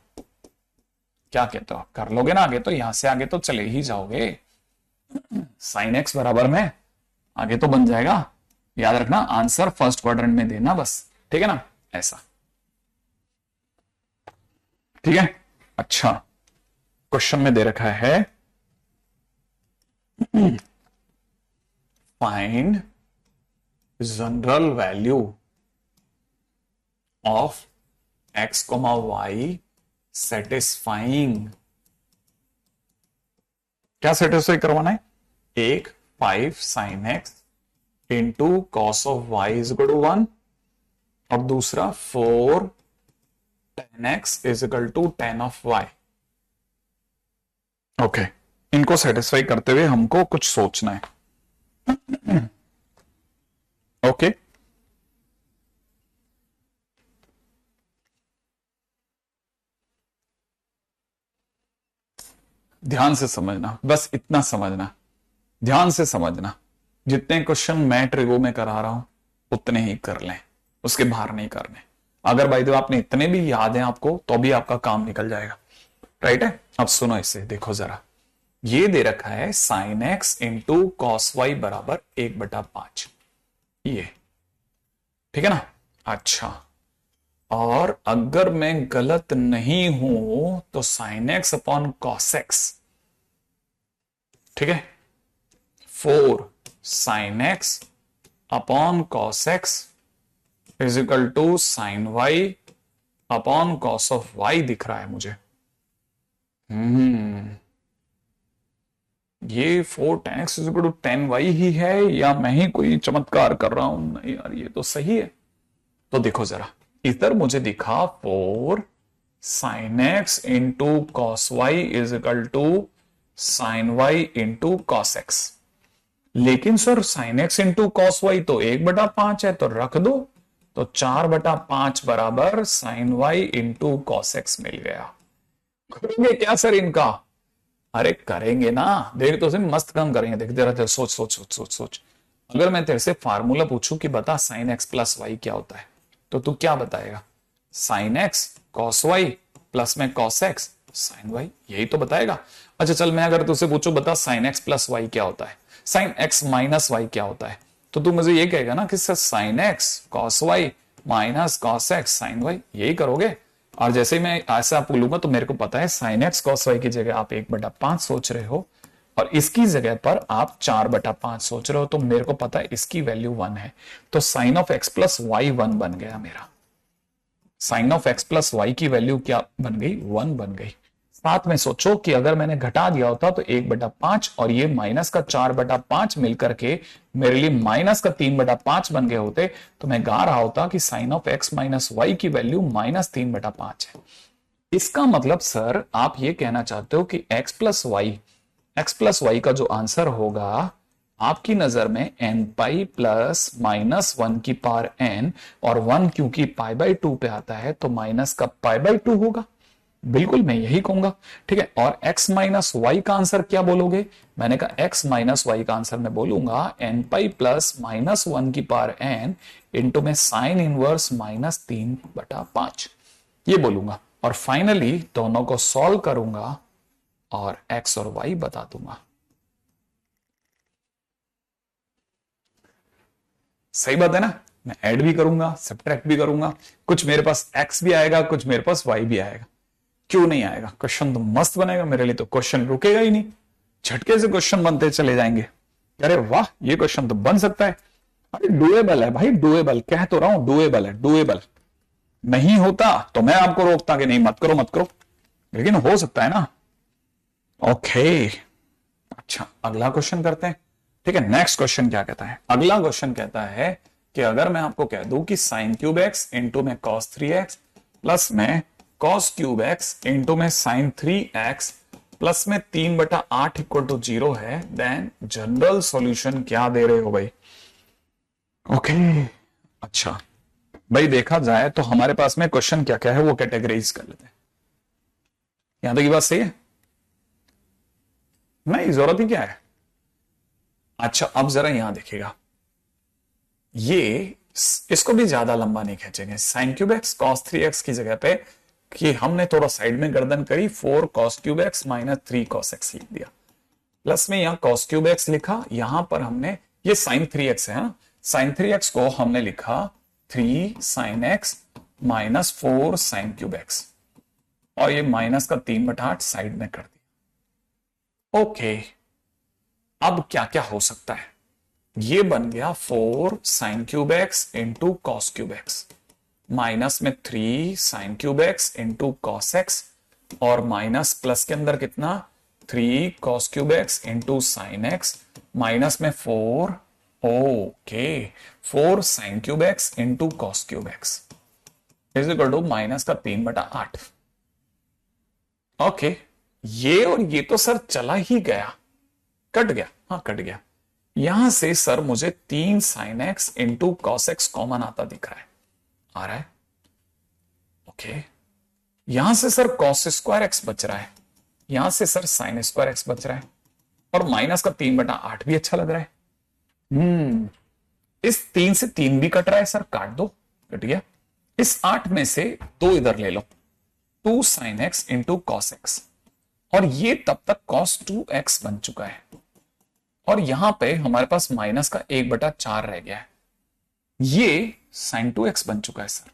क्या कहते हो, कर लोगे ना आगे, तो यहां से आगे तो चले ही जाओगे, sin x बराबर में आगे तो बन जाएगा, याद रखना आंसर फर्स्ट क्वाड्रेंट में देना बस, ठीक है ना, ऐसा, ठीक है। अच्छा, क्वेश्चन में दे रखा है find general value of x, y satisfying, क्या सेटिस्फाई करवाना है, एक 5 sin x into cos of y is equal to 1 और दूसरा 4 tan x is equal to tan of y। Okay, इनको सेटिस्फाई करते हुए हमको कुछ सोचना है, ओके ध्यान से समझना, बस इतना समझना, ध्यान से समझना। जितने क्वेश्चन मैं ट्रिगो में करा रहा हूं उतने ही कर लें, उसके बाहर नहीं करने। अगर भाई तो आपने इतने भी याद हैं आपको तो भी आपका काम निकल जाएगा। राइट है। अब सुनो इसे, देखो जरा, ये दे रखा है sine x into cos y बराबर 1/5, ये ठीक है ना। अच्छा, और अगर मैं गलत नहीं हूं तो sine x upon cos x, ठीक है, 4 sine x upon cos x is equal to sine y upon cos of y दिख रहा है मुझे। ये 4 tan x is equal to 10y ही है या मैं ही कोई चमत्कार कर रहा हूं? नहीं यार, ये तो सही है। तो देखो जरा, इधर मुझे दिखा 4 sine x into cos y is equal to sine y into cos x. लेकिन sir sine x into cos y तो 1/5 है, तो रख दो, तो 4/5 बराबर sine y into cos x मिल गया। करेंगे क्या सर इनका? अरे करेंगे ना, देख तो सही, मस्त काम करेंगे। देख तेरा तेरा सोच सोच सोच सोच सोच। अगर मैं तेरे से फार्मूला पूछूं कि बता साइन एक्स प्लस वाई क्या होता है, तो तू क्या बताएगा? Sine x cos y plus में कॉस एक्स साइन वाई, यही तो बताएगा। अच्छा चल, मैं अगर तुझसे पूछूं बता साइन एक्स प्लस वाई क्या होता है, साइन एक्स माइनस वाई क्या होता है, तो तू मुझे ये कहेगा ना कि sir sine x cos y minus cos x sine y, यही करोगे। और जैसे ही मैं ऐसा बोलूंगा तो मेरे को पता है साइन एक्स कॉस वाई की जगह आप 1/5 सोच रहे हो और इसकी जगह पर आप 4/5 सोच रहे हो, तो मेरे को पता है इसकी वैल्यू 1 है, तो sine of x plus y 1 बन गया मेरा। Sine of x plus y की वैल्यू क्या बन गई? 1 बन गई। साथ में सोचो कि अगर मैंने घटा दिया होता तो 1/5 और ये माइनस का 4/5 मिलकर के मेरे लिए माइनस का 3/5 बन गए होते, तो मैं गा रहा होता कि sine of x minus y की वैल्यू -3/5 है। इसका मतलब सर आप ये कहना चाहते हो कि एक्स प्लस वाई का जो आंसर होगा आपकी नजर में n पाई प्लस -1 की पावर n, और 1 क्योंकि π/2 पे आता है तो माइनस का π/2 होगा। बिल्कुल मैं यही कहूंगा, ठीक है। और x माइनस वाई का आंसर क्या बोलोगे? मैंने कहा x माइनस वाई का आंसर मैं बोलूंगा n पाई प्लस -1 की पावर n इंटू में साइन इनवर्स -3/5, ये बोलूंगा। और फाइनली दोनों को सॉल्व करूंगा और x और y बता दूंगा। सही बात है ना। मैं ऐड भी करूंगा, सब्ट्रैक्ट भी करूंगा, कुछ मेरे पास x भी आएगा, कुछ मेरे पास y भी आएगा। क्यों नहीं आएगा? क्वेश्चन तो मस्त बनेगा मेरे लिए, तो क्वेश्चन रुकेगा ही नहीं, झटके से क्वेश्चन बनते चले जाएंगे। अरे वाह, ये क्वेश्चन तो बन सकता है। अरे डुएबल है भाई, डुएबल कह तो रहा हूं, डुएबल है, डुएबल। नहीं होता तो मैं आपको रोकता कि नहीं मत करो मत करो, लेकिन हो सकता है ना। ओके, अच्छा अगला क्वेश्चन करते हैं, ठीक है। नेक्स्ट क्वेश्चन क्या कहता है? अगला क्वेश्चन कहता है कि अगर मैं आपको कह दूं कि साइन क्यूब एक्स इंटू में कॉस 3x प्लस में कॉस क्यूब एक्स इंटू में साइन 3x प्लस में 3/8 इक्वल टू 0 है, देन जनरल सॉल्यूशन क्या दे रहे हो भाई? ओके, अच्छा भाई देखा जाए तो हमारे पास में क्वेश्चन क्या क्या है वो कैटेगराइज कर लेते हैं। यहां तक की बात सही है? नहीं, जरूरत ही क्या है। अच्छा अब जरा यहां देखिएगा, ये इसको भी ज्यादा लंबा नहीं खींचेंगे। Sign cube x cos 3x की जगह पे कि हमने थोड़ा साइड में गर्दन करी, 4 cos cube x minus 3 cos x लिख दिया, प्लस में यहां cos क्यूब एक्स लिखा, यहां पर हमने ये साइन 3x है, साइन 3x को हमने लिखा 3 sin x minus 4 sine cube x, और ये माइनस का 3/8 साइड में कर दिया। ओके, अब क्या क्या हो सकता है? ये बन गया 4 sine cube x into cos cube x, minus में 3 sine cube x into cos x, और माइनस प्लस के अंदर कितना 3 cos cube x into sine x, minus में 4, okay 4 sine cube x into cos cube x is equal to minus का 3/8। Okay, ये और ये तो सर चला ही गया, कट गया, हाँ कट गया। यहां से सर मुझे 3 sign x into cos x common आता दिख रहा है, आ रहा है। ओके, यहां से सर कॉस स्क्वायर एक्स बच रहा है, यहां से सर साइन स्क्वायर एक्स बच रहा है, और माइनस का 3/8 भी अच्छा लग रहा है। इस 3 से 3 भी कट रहा है सर, काट दो, कट गया। इस 8 में से 2 इधर ले लो, 2 sign x into cos x, और ये तब तक कॉस 2x बन चुका है, और यहां पे हमारे पास माइनस का 1/4 रह गया है, ये साइन 2x बन चुका है sir.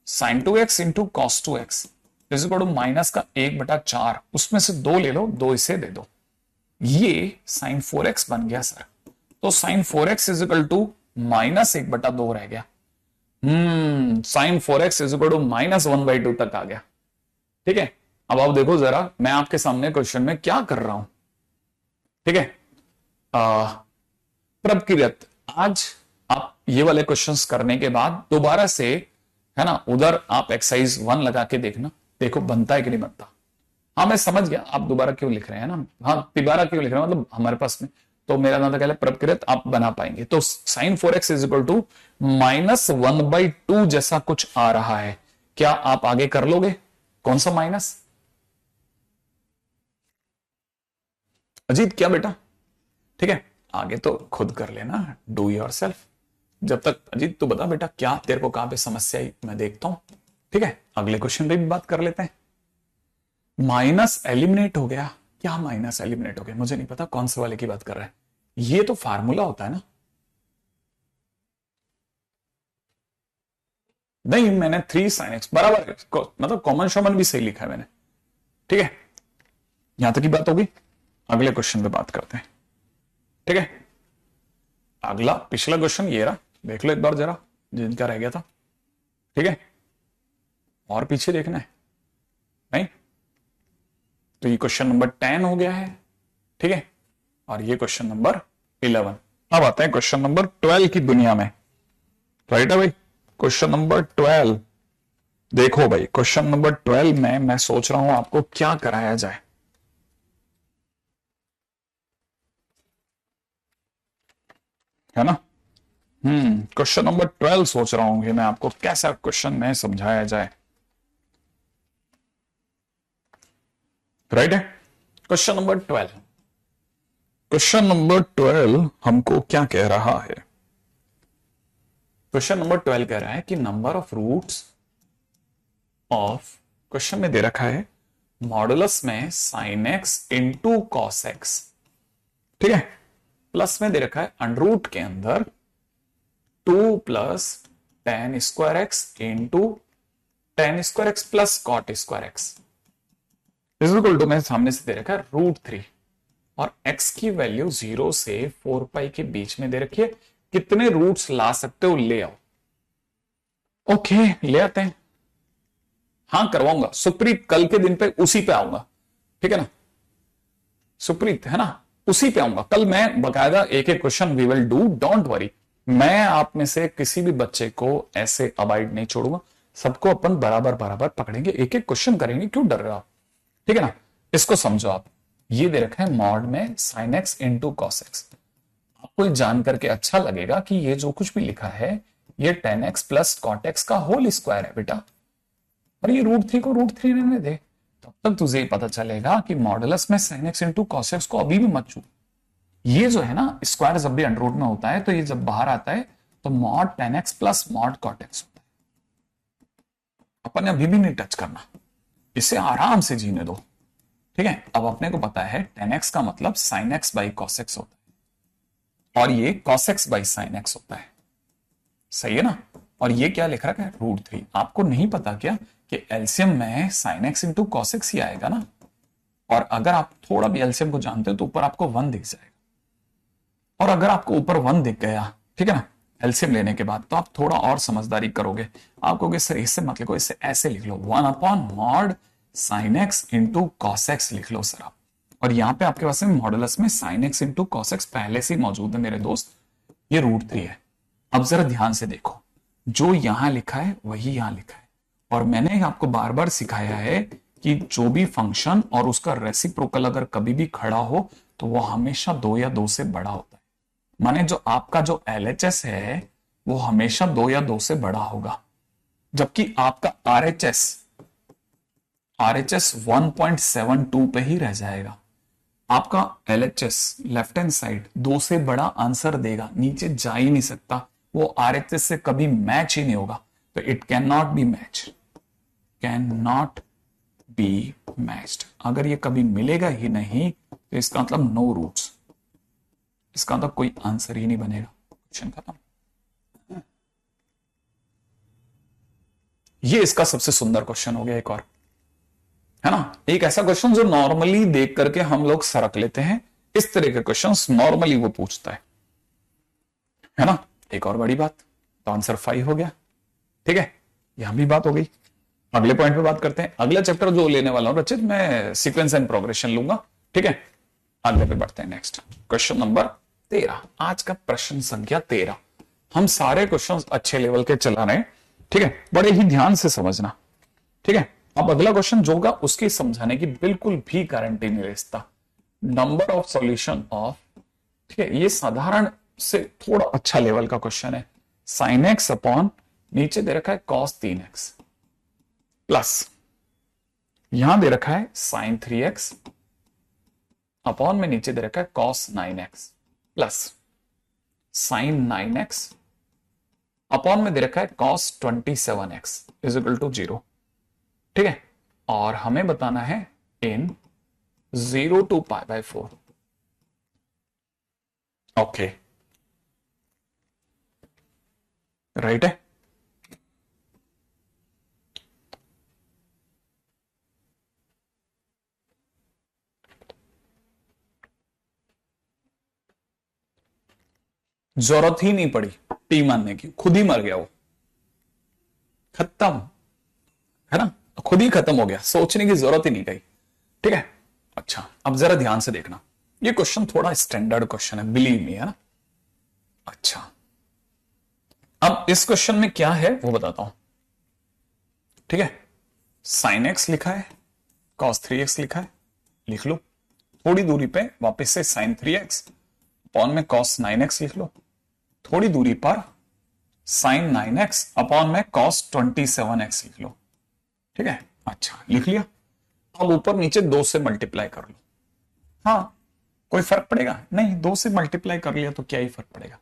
Sine 2x into cos 2x is equal to minus का 1/4, उसमें से 2 ले लो, 2 इसे दे दो, ये साइन 4x बन गया सर। तो sine 4x is equal to minus 1/2 रह गया। Sign 4x is equal to -1/2 तक आ गया। ठीक है, अब आप देखो जरा मैं आपके सामने क्वेश्चन में क्या कर रहा हूं। ठीक है, प्रभकिरत आज आप ये वाले क्वेश्चंस करने के बाद दोबारा से, है ना, उधर आप एक्सरसाइज 1 लगा के देखना, देखो बनता है कि नहीं बनता। हाँ मैं समझ गया आप दोबारा क्यों लिख रहे हैं ना, हाँ दोबारा क्यों लिख रहे हैं, मतलब हमारे पास में तो मेरा नाम था प्रभकृत, आप बना पाएंगे। तो sine 4x is equal to -1/2 जैसा कुछ आ रहा है, क्या आप आगे कर लोगे? कौन सा माइनस? अजीत क्या बेटा? ठीक है, आगे तो खुद कर लेना, डू योर सेल्फ। जब तक अजीत तू बता बेटा क्या तेरे को कहां पे समस्या आई, मैं देखता हूं। ठीक है, अगले क्वेश्चन पे भी बात कर लेते हैं। माइनस एलिमिनेट हो गया, क्या माइनस एलिमिनेट हो गया मुझे नहीं पता, कौन से वाले की बात कर रहा है, ये तो फार्मूला होता है ना। नहीं मैंने 3 साइन एक्स बराबर है, मतलब कॉमन शॉमन भी सही लिखा है मैंने। ठीक है, यहां तक की बात होगी, अगले क्वेश्चन पे बात करते हैं। ठीक है, अगला पिछला क्वेश्चन ये रहा, देख लो एक बार जरा जिनका रह गया था। ठीक है, और पीछे देखना है नहीं, तो ये क्वेश्चन नंबर 10 हो गया है। ठीक है, और ये क्वेश्चन नंबर 11। अब आते हैं क्वेश्चन नंबर 12 की दुनिया में। राइट है भाई, क्वेश्चन नंबर 12 देखो भाई, क्वेश्चन नंबर 12 में मैं सोच रहा हूं आपको क्या कराया जाए। है ना, क्वेश्चन नंबर 12 सोच रहा हूं कि मैं आपको कैसा क्वेश्चन में समझाया जाए। राइट है, क्वेश्चन नंबर 12, क्वेश्चन नंबर 12 हमको क्या कह रहा है? क्वेश्चन नंबर 12 कह रहा है कि number of roots of, question में दे रखा है मॉडुलस में sine x into cos x, ठीक है, प्लस में दे रखा है अंडरूट के अंदर 2 plus tan square x into tan square x plus cot square x is equal to, मैं सामने से दे रखा है √3, और x की वैल्यू 0 से 4 पाई के बीच में दे रखी है। कितने रूट्स ला सकते हो ले आओ। ओके ले आते हैं, हाँ करवाऊंगा सुप्रीत, कल के दिन पे उसी पे आऊंगा। ठीक है ना सुप्रीत, है ना, उसी पे आऊंगा कल मैं बकायदा, एक एक question we will do, don't worry. मैं आप में से किसी भी बच्चे को ऐसे अवॉइड नहीं छोड़ूंगा, सबको अपन बराबर बराबर पकड़ेंगे, एक एक क्वेश्चन करेंगे, क्यों डर रहे हो आप? ठीक है ना, इसको समझो आप, ये दे रखा है मॉड में sine x into cos x. आपको जान करके अच्छा लगेगा कि ये जो कुछ भी लिखा है ये tan x plus cot x का होल स्क्वायर है बेटा, और ये √3 को √3 रहने दे, तब तक तुझे पता चलेगा कि मॉडुलस में sine x into cos x को अभी भी मत छू। ये जो है ना स्क्वायर जब भी अंडर रूट में होता है तो ये जब बाहर आता है तो mod tan x plus mod cot x होता है, अपन ने अभी भी नहीं टच करना, इसे आराम से जीने दो। ठीक है, अब अपने को पता है tan x का मतलब sine x by cos x होता है, और ये cos x by sine x होता है, सही है ना। और ये क्या लिख रखा है √3, आपको नहीं पता क्या कि एलसीएम में sine x into cos x ही आएगा ना, और अगर आप थोड़ा भी एलसीएम को जानते हो तो ऊपर आपको 1 दिख जाएगा, और अगर आपको ऊपर 1 दिख गया, ठीक है ना, एलसीएम लेने के बाद, तो आप थोड़ा और समझदारी करोगे, आप कहोगे सर इससे मत लिखो, इससे ऐसे लिख लो 1 upon mod sine x into cos x लिख लो सर आप, और यहां पे आपके पास मॉडुलस में sine x into cos x पहले से ही मौजूद है मेरे दोस्त, ये √3 है। अब जरा ध्यान से देखो, जो यहां लिखा है वही यहां लिखा है, और मैंने आपको बार बार सिखाया है कि जो भी फंक्शन और उसका रेसिप्रोकल अगर कभी भी खड़ा हो तो वो हमेशा 2 या 2 से बड़ा होता है, माने जो आपका जो LHS है वो हमेशा 2 या 2 से बड़ा होगा, जबकि आपका RHS RHS 1.72 पे ही रह जाएगा। आपका LHS लेफ्ट हैंड साइड 2 से बड़ा आंसर देगा, नीचे जा ही नहीं सकता, वो RHS से कभी मैच ही नहीं होगा, तो it can not B match, can not be matched. अगर ये कभी मिलेगा ही नहीं तो इसका मतलब नो रूट्स, इसका मतलब कोई आंसर ही नहीं बनेगा। क्वेश्चन खत्म। ये इसका सबसे सुंदर क्वेश्चन हो गया। एक और है ना, एक ऐसा क्वेश्चन जो नॉर्मली देख करके हम लोग सरक लेते हैं, इस तरह के क्वेश्चंस नॉर्मली वो पूछता है ना। एक और बड़ी बात, तो आंसर 5 हो गया। ठीक है, यहां भी बात हो गई। अगले पॉइंट पे बात करते हैं। अगला चैप्टर जो लेने वाला हूं रचित, मैं सीक्वेंस एंड प्रोग्रेशन लूंगा। ठीक है, अगले पे बढ़ते हैं। नेक्स्ट क्वेश्चन नंबर 13, आज का प्रश्न संख्या 13। हम सारे क्वेश्चन अच्छे लेवल के चला रहे हैं, ठीक है, बड़े ही ध्यान से समझना। ठीक है, अब अगला क्वेश्चन जो होगा उसकी समझाने की बिल्कुल भी गारंटी नहीं रहता। नंबर ऑफ सॉल्यूशन ऑफ, ठीक है, ये साधारण से थोड़ा अच्छा लेवल का क्वेश्चन है। साइन एक्स अपॉन नीचे दे रखा है कॉस 3x प्लस यहां दे रखा है साइन 3x अपॉन में नीचे दे रखा है cos 9x plus sign 9x upon में दे रखा है cos 27x is equal to 0। ठीक है, और हमें बताना है इन 0 to π/4। ओके, राइट है। जरूरत ही नहीं पड़ी टी मानने की, खुद ही मर गया वो, खत्म, है ना, खुद ही खत्म हो गया, सोचने की जरूरत ही नहीं गई। ठीक है, अच्छा अब जरा ध्यान से देखना, ये क्वेश्चन थोड़ा स्टैंडर्ड क्वेश्चन है, बिलीव मी, है ना। अच्छा, अब इस क्वेश्चन में क्या है वो बताता हूं। ठीक है, साइन एक्स लिखा है, कॉस 3x लिखा है, लिख लो। थोड़ी दूरी पे वापस से साइन 3x अपॉन में कॉस 9x लिख लो। थोड़ी दूरी पर साइन 9x अपॉन में कॉस 27x लिख लो। ठीक है, अच्छा लिख लिया। अब ऊपर नीचे 2 से मल्टीप्लाई कर लो। हाँ, कोई फर्क पड़ेगा नहीं, 2 से मल्टीप्लाई कर लिया तो क्या ही फर्क पड़ेगा।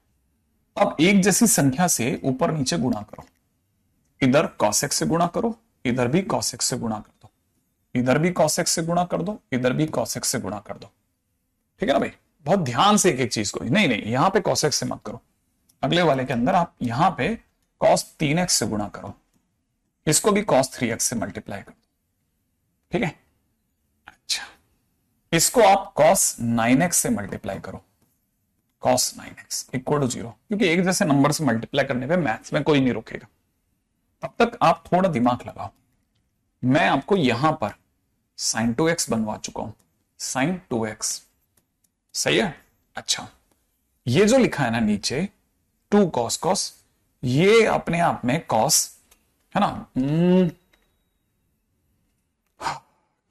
अब एक जैसी संख्या से ऊपर नीचे गुणा करो, इधर cos x से गुणा करो, इधर भी cos x से गुणा कर दो, इधर भी cos x से गुणा कर दो, इधर भी cos x से गुणा कर दो। ठीक है ना भाई, बहुत ध्यान से एक एक चीज को, नहीं नहीं यहां पे cos x से मत करो, अगले वाले के अंदर आप यहां पे cos 3x से गुणा करो, इसको भी cos 3x से मल्टीप्लाई कर दो। ठीक है, अच्छा इसको आप cos 9x से मल्टीप्लाई करो, cos 9x इक्वल टू 0, क्योंकि एक जैसे नंबर से मल्टीप्लाई करने पे मैथ्स में कोई नहीं रोकेगा। तब तक आप थोड़ा दिमाग लगाओ। मैं आपको यहां पर sin 2x बनवा चुका हूं, sin 2x सही है। अच्छा, ये जो लिखा है ना नीचे 2 cos cos, ये अपने आप में cos है ना।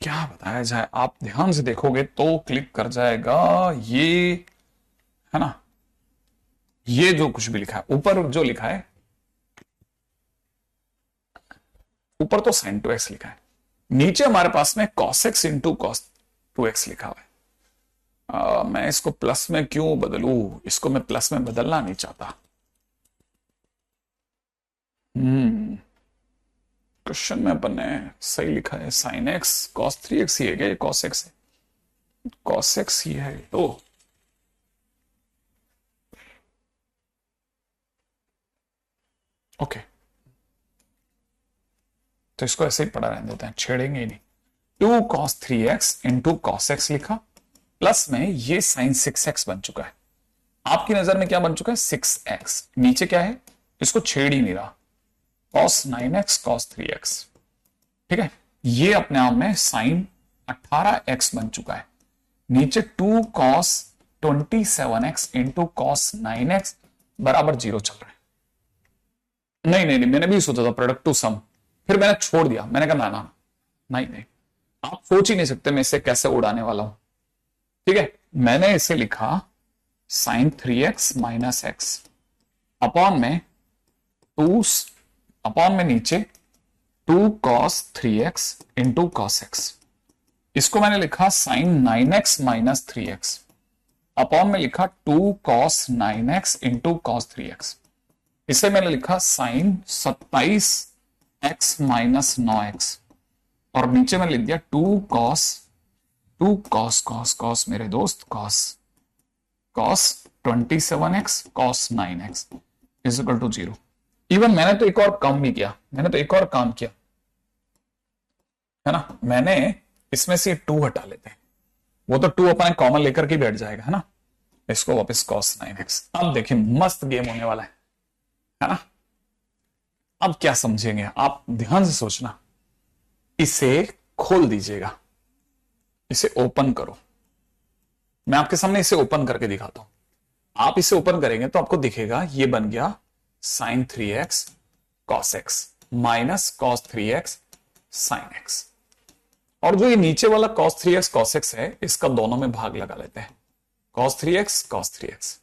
क्या बताया जाए, आप ध्यान से देखोगे तो क्लिक कर जाएगा ये, है ना। ये जो कुछ भी लिखा है ऊपर, जो लिखा है ऊपर तो sin 2x लिखा है, नीचे हमारे पास में cos x into cos 2x लिखा हुआ है। मैं इसको प्लस में क्यों बदलूं, इसको मैं प्लस में बदलना नहीं चाहता। क्वेश्चन में अपन ने सही लिखा है sin x cos 3x ही है क्या, ये cos x है, cos x ही है तो। ओके, तो इसको ऐसे ही पढ़ा रहने देते हैं, छेड़ेंगे ही नहीं। 2 cos 3x into cos x लिखा, प्लस में ये sin 6x बन चुका है। आपकी नजर में क्या बन चुका है, 6x, नीचे क्या है, इसको छेड़ ही नहीं रहा, cos 9x cos 3x। ठीक है, ये अपने आप में sin 18x बन चुका है, नीचे 2 cos 27x into cos 9x बराबर 0 चल रहा है। नहीं नहीं नहीं, मैंने भी सोचा था प्रोडक्ट टू सम, फिर मैंने छोड़ दिया, मैंने कहा ना नहीं नहीं, आप सोच ही नहीं सकते मैं इसे कैसे उड़ाने वाला हूं। ठीक है, मैंने इसे लिखा sin 3x minus x upon में 2 अपॉन में नीचे 2 cos 3x into cos x। इसको मैंने लिखा sin 9x minus 3x upon में लिखा 2 cos 9x into cos 3x। इसे मैंने लिखा sin 27x माइनस 9x और नीचे मैंने लिख दिया 2 cos मेरे दोस्त cos 27x cos 9x is equal to 0। Even मैंने तो एक और काम भी किया, मैंने तो एक और काम किया है ना, मैंने इसमें से 2 हटा लेते हैं, वो तो 2 अपने कॉमन लेकर के बैठ जाएगा है ना, इसको वापस cos 9x। अब देखिए मस्त गेम होने वाला है ना। अब क्या समझेंगे आप, ध्यान से सोचना, इसे खोल दीजिएगा, इसे ओपन करो। मैं आपके सामने इसे ओपन करके दिखाता हूं। आप इसे ओपन करेंगे तो आपको दिखेगा ये बन गया sin 3x cos x minus cos 3x sin x। और जो ये नीचे वाला cos 3x cos x है, इसका दोनों में भाग लगा लेते हैं, cos 3x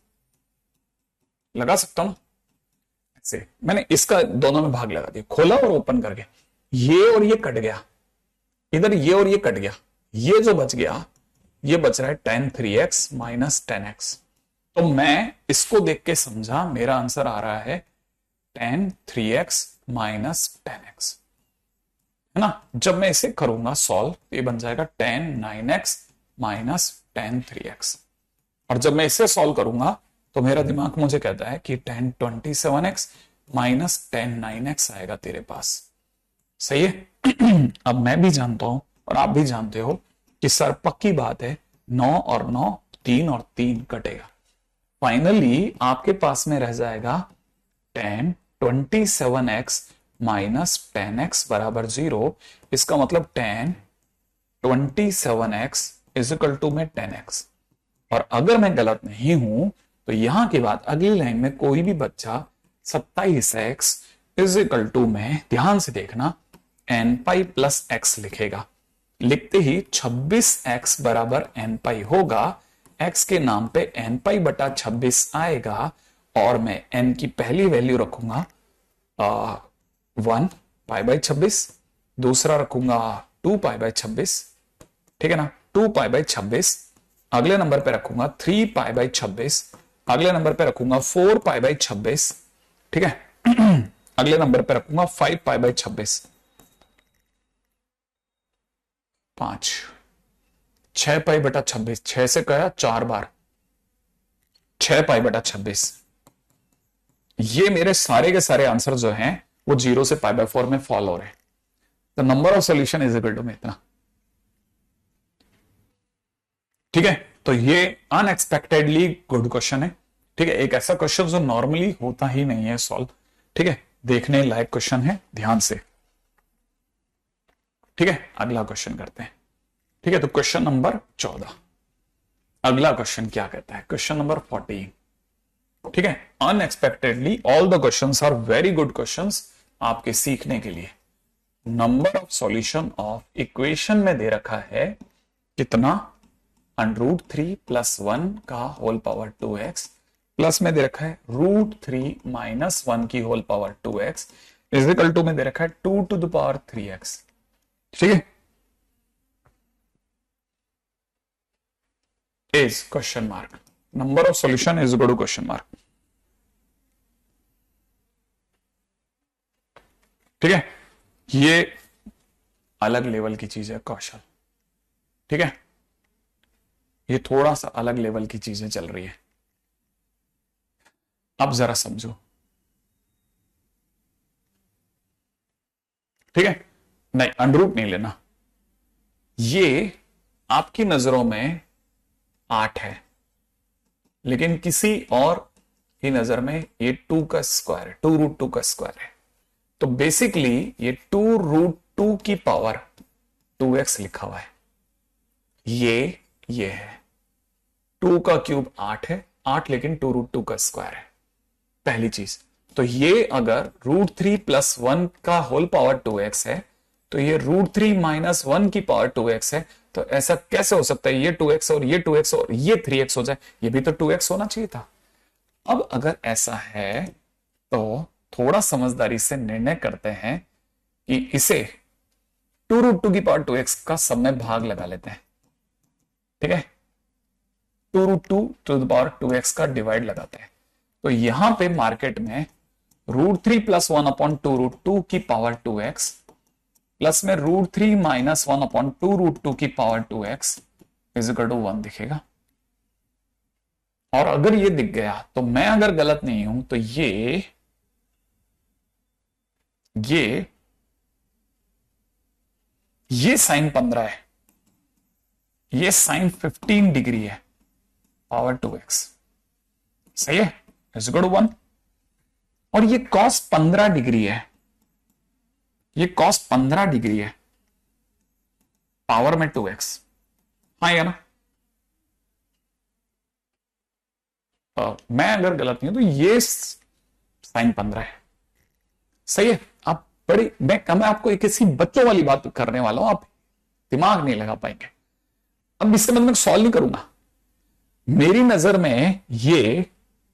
लगा सकता हूं ना ऐसे। मैंने इसका दोनों में भाग लगा दिया, खोला और ओपन करके, ये और ये कट गया, इधर ये और ये कट गया, ये जो बच गया ये बच रहा है tan 3x माइनस 10x। तो मैं इसको देख के समझा, मेरा आंसर आ रहा है tan 3x माइनस 10x है ना। जब मैं इसे करूंगा सॉल्व, ये बन जाएगा tan 9x minus tan 3x। और जब मैं इसे सॉल्व करूंगा तो मेरा दिमाग मुझे कहता है कि tan 27x minus tan 9x आएगा तेरे पास, सही है। अब मैं भी जानता हूं और आप भी जानते हो कि सर पक्की बात है 9 और 9 3 और 3 कटेगा, फाइनली आपके पास में रह जाएगा tan 27x माइनस 10x बराबर 0। इसका मतलब tan 27x is equal to में 10x। और अगर मैं गलत नहीं हूं तो यहां के बाद अगली लाइन में कोई भी बच्चा 27x इज इक्वल टू में, ध्यान से देखना, n पाई प्लस x लिखेगा। लिखते ही 26x बराबर n पाई होगा, x के नाम पे n पाई बटा 26 आएगा और मैं n की पहली वैल्यू रखूंगा 1 पाई बाई 26, दूसरा रखूंगा 2 पाई बाई 26, ठीक है ना, 2 पाई बाई 26, अगले नंबर पे रखूंगा 3 पाई बाई 26, अगले नंबर पे रखूंगा 4 पाई बाई 26, ठीक है, अगले नंबर पे रखूंगा 5 पाई बाई 26, 5 6 पाई बटा 26, 6 से कहा 4 बार 6 पाई बटा 26। ये मेरे सारे के सारे आंसर जो हैं वो 0 से पाई बाय 4 में फॉल हो रहे हैं। The number of solution is equal to में इतना, ठीक है। तो ये अनएक्सपेक्टेडली गुड क्वेश्चन है, ठीक है, एक ऐसा क्वेश्चन जो नॉर्मली होता ही नहीं है सॉल्व, ठीक है, देखने लायक क्वेश्चन है, ध्यान से, ठीक है। अगला क्वेश्चन करते हैं, ठीक है। तो क्वेश्चन नंबर 14, अगला क्वेश्चन क्या कहता है, क्वेश्चन नंबर 14, ठीक है। Unexpectedly all the questions are very good questions आपके सीखने के लिए। Number of solution of equation में दे रखा है कितना, √3 प्लस 1 का होल पावर 2x, प्लस में दे रखा है √3 माइनस 1 की whole power 2x is equal to में दे रखा है 2 टू द पावर 3x, ठीक है। Is question mark, number of solution is equal to question mark, ठीक है। ये अलग लेवल की चीज है कौशल, ठीक है, ये थोड़ा सा अलग लेवल की चीजें चल रही है। अब जरा समझो, ठीक है, नहीं अंडरूट नहीं लेना, ये आपकी नजरों में 8 है, लेकिन किसी और की नजर में ये 2 का स्क्वायर है, 2√2 का स्क्वायर है। तो बेसिकली ये 2√2 की पावर 2x लिखा हुआ है, ये है 2 का क्यूब 8 है, 8 लेकिन 2√2 का स्क्वायर है, पहली चीज। तो ये अगर √3 प्लस 1 का होल पावर 2x है तो ये √3 माइनस 1 की पावर 2x है। तो ऐसा कैसे हो सकता है ये 2x और ये 2x और ये 3x हो जाए, ये भी तो 2x होना चाहिए था। अब अगर ऐसा है तो थोड़ा समझदारी से निर्णय करते हैं कि इसे 2√2 की पावर 2x का सब में भाग लगा लेते हैं, ठीक है, 2√2 to the power 2x का डिवाइड लगाते हैं। तो यहां पे मार्केट में √3 + 1/2√2 की पावर 2x प्लस में √3 - 1/2√2 की पावर 2x इजिकल टू 1 दिखेगा। और अगर ये दिख गया तो मैं अगर गलत नहीं हूं तो ये साइन 15 है, ये साइन 15 डिग्री है, पावर 2x सही है, इजिकल टू 1। और ये कॉस 15 डिग्री है, ये कॉस 15 डिग्री है, पावर में 2x, हाँ या ना? मैं अगर गलत नहीं हूं तो ये साइन 15 है, सही है। आप बड़ी मैं आपको एक ऐसी बच्चों वाली बात करने वाला हूं, आप दिमाग नहीं लगा पाएंगे। अब इससे मतलब मैं सॉल्व नहीं करूंगा। मेरी नजर में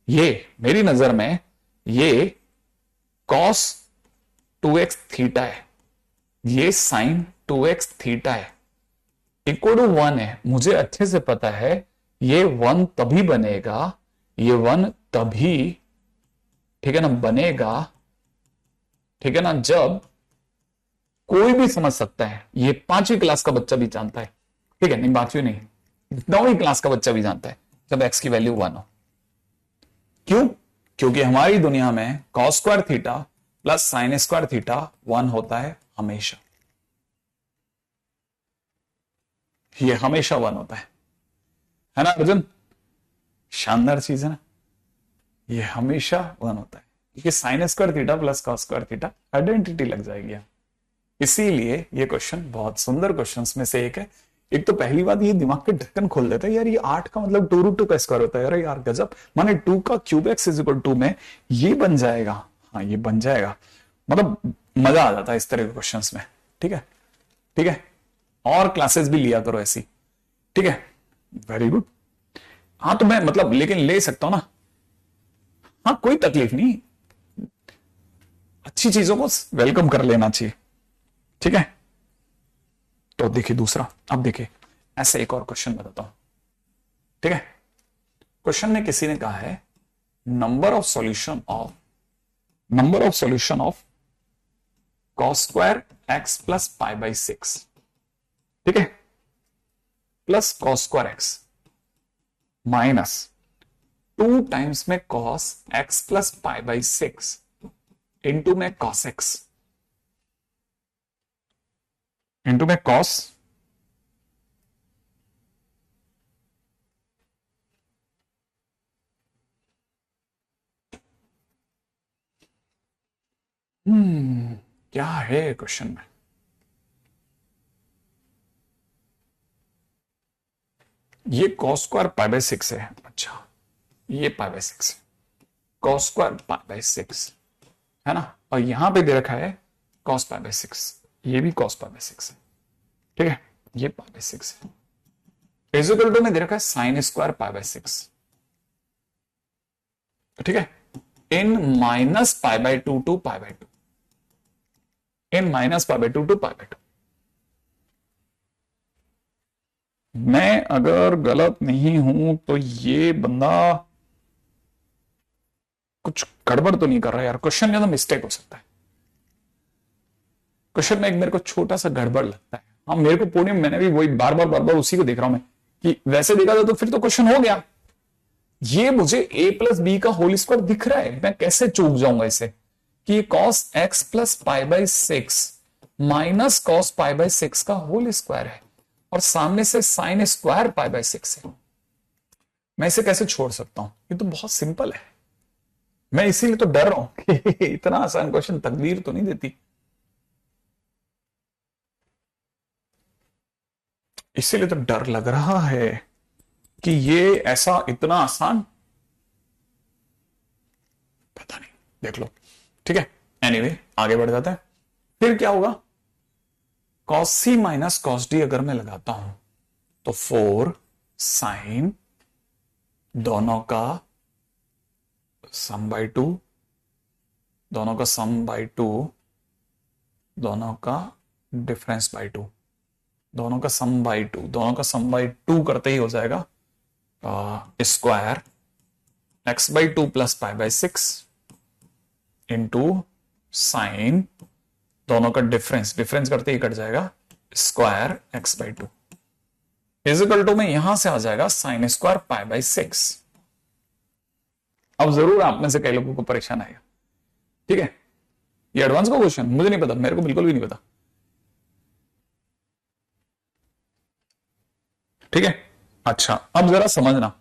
मेरी नजर में ये कॉस 2x थीटा है, ये साइन 2x थीटा है, इक्वल टू 1 है। मुझे अच्छे से पता है ये 1 तभी बनेगा, ये 1 तभी, ठीक है ना, बनेगा, ठीक है ना, जब कोई भी समझ सकता है, ये 5वीं क्लास का बच्चा भी जानता है, ठीक है, नहीं 5वीं नहीं, 9वीं क्लास का बच्चा भी जानता है, जब x की वैल्यू 1 हो। क्यों? क्योंकि हमारी दुनिया में cos square theta plus sine square theta 1 होता है हमेशा, ये हमेशा 1 होता है ना अर्जुन? शानदार चीज है ना, ये हमेशा 1 होता है, क्योंकि sine square theta plus cos square theta identity लग जाएगी। इसीलिए ये क्वेश्चन बहुत सुंदर क्वेश्चंस में से एक है। एक तो पहली बात ये दिमाग के ढक्कन खोल देता है, यार ये 8 का मतलब 2√2 का स्क्वायर होता है, अरे यार गजब, माने 2 का क्यूब x इक्वल 2 में ये बन जाएगा, हाँ ये बन जाएगा, मतलब मजा आ जाता है इस तरह के क्वेश्चंस में, ठीक है, ठीक है। और क्लासेस भी लिया करो ऐसी, ठीक है, वेरी गुड। हाँ तो मैं मतलब लेकिन ले सकता हूं ना, हाँ कोई तकलीफ नहीं, अच्छी चीजों को वेलकम कर लेना चाहिए, ठीक है। तो देखिए दूसरा, अब देखिए ऐसे एक और क्वेश्चन बताता हूं, ठीक है। क्वेश्चन में किसी ने कहा है number of solution of cos square x plus pi by 6, ठीक है, plus cos square x minus 2 times में cos x plus pi by 6 into में कॉस एक्स इंटू में कॉस क्या है क्वेश्चन में? ये कॉस स्क्वायर पाई बाई 6 है, अच्छा ये पाई बाई 6 है, कॉस स्क्वायर पाई बाई 6 है ना, और यहां पे दे रखा है कॉस पाई बाई 6, ये भी कॉस पाई बाई 6 है, ठीक है, ये पाई बाई 6 है, इक्वल टू में दे रखा है साइन स्क्वायर पाई बाई 6, ठीक है, in minus pi by 2 to pi by 2, in minus pi by 2 to pi by 2। मैं अगर गलत नहीं हूं तो ये बंदा कुछ गड़बड़ तो नहीं कर रहा यार, क्वेश्चन में तो मिस्टेक हो सकता है, क्वेश्चन में एक मेरे को छोटा सा गड़बड़ लगता है। हाँ मेरे को पूर्णिम, मैंने भी वही बार बार उसी को देख रहा हूं मैं, कि वैसे देखा जाए तो फिर तो क्वेश्चन हो गया, ये मुझे a प्लस बी का होल स्क्वायर दिख रहा है, मैं कैसे चूक जाऊंगा इसे, कि cos x plus pi by 6 minus cos pi by 6 का होल स्क्वायर है, और सामने से साइन स्क्वायर पाई बाई 6 है, मैं इसे कैसे छोड़ सकता हूं? ये तो बहुत सिंपल है, मैं इसीलिए तो डर रहा हूं कि इतना आसान क्वेश्चन तकदीर तो नहीं देती, इसीलिए तो डर लग रहा है कि ये ऐसा इतना आसान, पता नहीं, देख लो, ठीक है। एनीवे आगे बढ़ जाता है, फिर क्या होगा, कॉस सी माइनस कॉस डी अगर मैं लगाता हूं तो 4 साइन दोनों का सम बाई 2, दोनों का सम बाई 2 दोनों का डिफरेंस बाई 2, दोनों का सम बाई 2, दोनों का सम बाई 2 करते ही हो जाएगा square x by 2 plus pi by 6 into sine, दोनों का डिफरेंस, डिफरेंस करते ही कट जाएगा square x by 2 is equal to में यहां से आ जाएगा साइन स्क्वायर पाई बाई 6। अब जरूर आप में से कई लोगों को परेशान आएगा, ठीक है, ये एडवांस का क्वेश्चन मुझे नहीं पता, मेरे को बिल्कुल भी नहीं पता, ठीक है। अच्छा अब जरा समझना,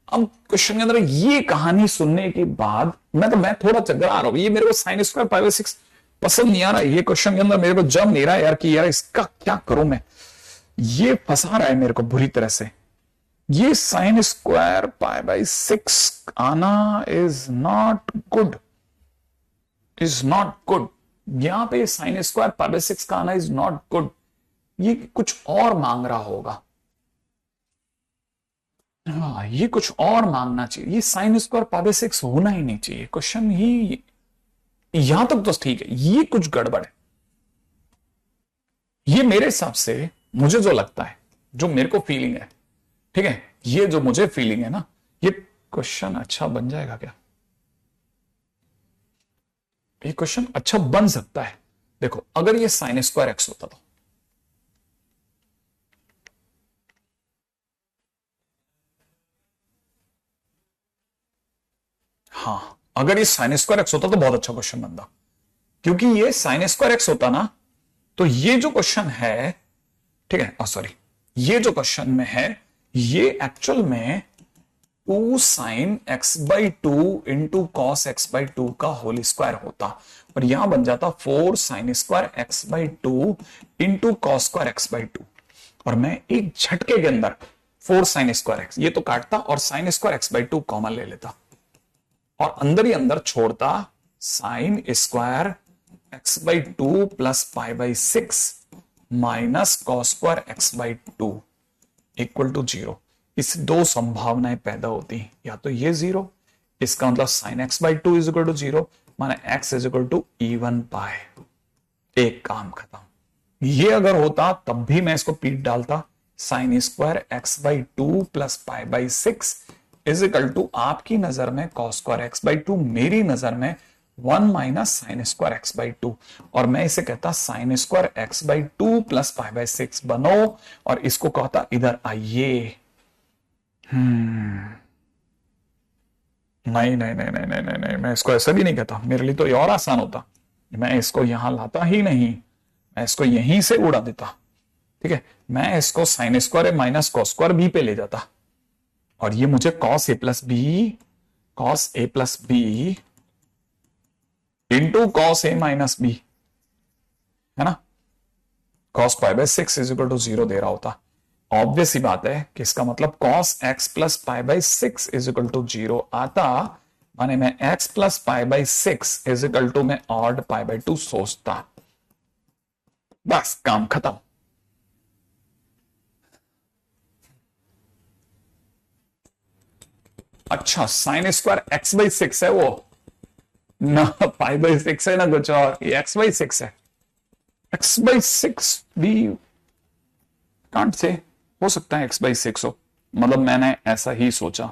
अब क्वेश्चन के अंदर ये कहानी सुनने के बाद मैं थोड़ा चक्कर आ रहा हूं, ये मेरे को साइन स्क्वायर पाई बाई 6 पसंद नहीं आ रहा, ये क्वेश्चन के अंदर मेरे को जम नहीं रहा यार कि यार इसका क्या करूं मैं, ये फंसा रहा है मेरे को बुरी तरह से। ये साइन स्क्वायर पाई बाई 6 आना is not good, is not good, यहां पे साइन स्क्वायर पाई बाई 6 का आना इज नॉट गुड, ये कुछ और मांग रहा होगा, हाँ ये कुछ और मांगना चाहिए, ये साइन स्क्वायर पाई बाई 6 होना ही नहीं चाहिए क्वेश्चन, ही यहां तक तो ठीक है, ये कुछ गड़बड़ है, ये मेरे हिसाब से मुझे जो लगता है, जो मेरे को फीलिंग है, ठीक है, ये जो मुझे फीलिंग है ना, ये क्वेश्चन अच्छा बन जाएगा क्या, ये क्वेश्चन अच्छा बन सकता है। देखो अगर ये साइन स्क्वायर एक्स होता तो, हाँ अगर ये साइन स्क्वायर एक्स होता तो बहुत अच्छा क्वेश्चन बनता, क्योंकि ये साइन स्क्वायर एक्स होता ना, तो ये जो क्वेश्चन है, ठीक है, सॉरी, ये जो क्वेश्चन में है ये एक्चुअल में 2 sign x by 2 into cos x by 2 का होल स्क्वायर होता, और यहां बन जाता 4 sign square x by 2 into cos square x by 2, और मैं एक झटके के अंदर 4 साइन स्क्वायर एक्स ये तो काटता और sine square x by 2 common ले लेता, और अंदर ही अंदर छोड़ता sine square x by 2 plus pi by 6 minus cos square x by 2 equal to 0। इस दो संभावनाएं पैदा होती हैं, या तो ये 0, इसका मतलब sine x by 2 is equal to 0, माने x is equal to E1 pi, एक काम खत्म। ये अगर होता तब भी मैं इसको पीट डालता, sine square x by 2 plus pi by 6 is equal to आपकी नजर में कॉस स्क्वायर एक्स बाई 2, मेरी नजर में 1 minus sign square x by 2, और मैं इसे कहता sign square x by 2 plus pi by 6 बनो, और इसको कहता इधर आइए। नहीं नहीं नहीं नहीं नहीं नहीं नहीं, मैं इसको ऐसा भी नहीं कहता, मेरे लिए तो ये और आसान होता, मैं इसको यहां लाता ही नहीं, मैं इसको यहीं से उड़ा देता, ठीक है, मैं इसको sine square minus cos square B पे ले जाता, और ये मुझे cos A plus B into cos A minus B, है ना, cos pi by 6 is equal to 0 दे रहा होता। ऑब्वियस ही बात है कि इसका मतलब cos x plus pi by 6 is equal to 0 आता, माने मैं x plus pi by 6 is equal to में ऑड पाई बाई 2 सोचता, बस काम खत्म। अच्छा साइन स्क्वायर एक्स बाई 6 है वो, ना पाई बाई 6 है ना कुछ और, ये एक्स बाई 6 है, एक्स बाई 6 भी कांट से हो सकता है एक्स बाई 6 हो, मतलब मैंने ऐसा ही सोचा।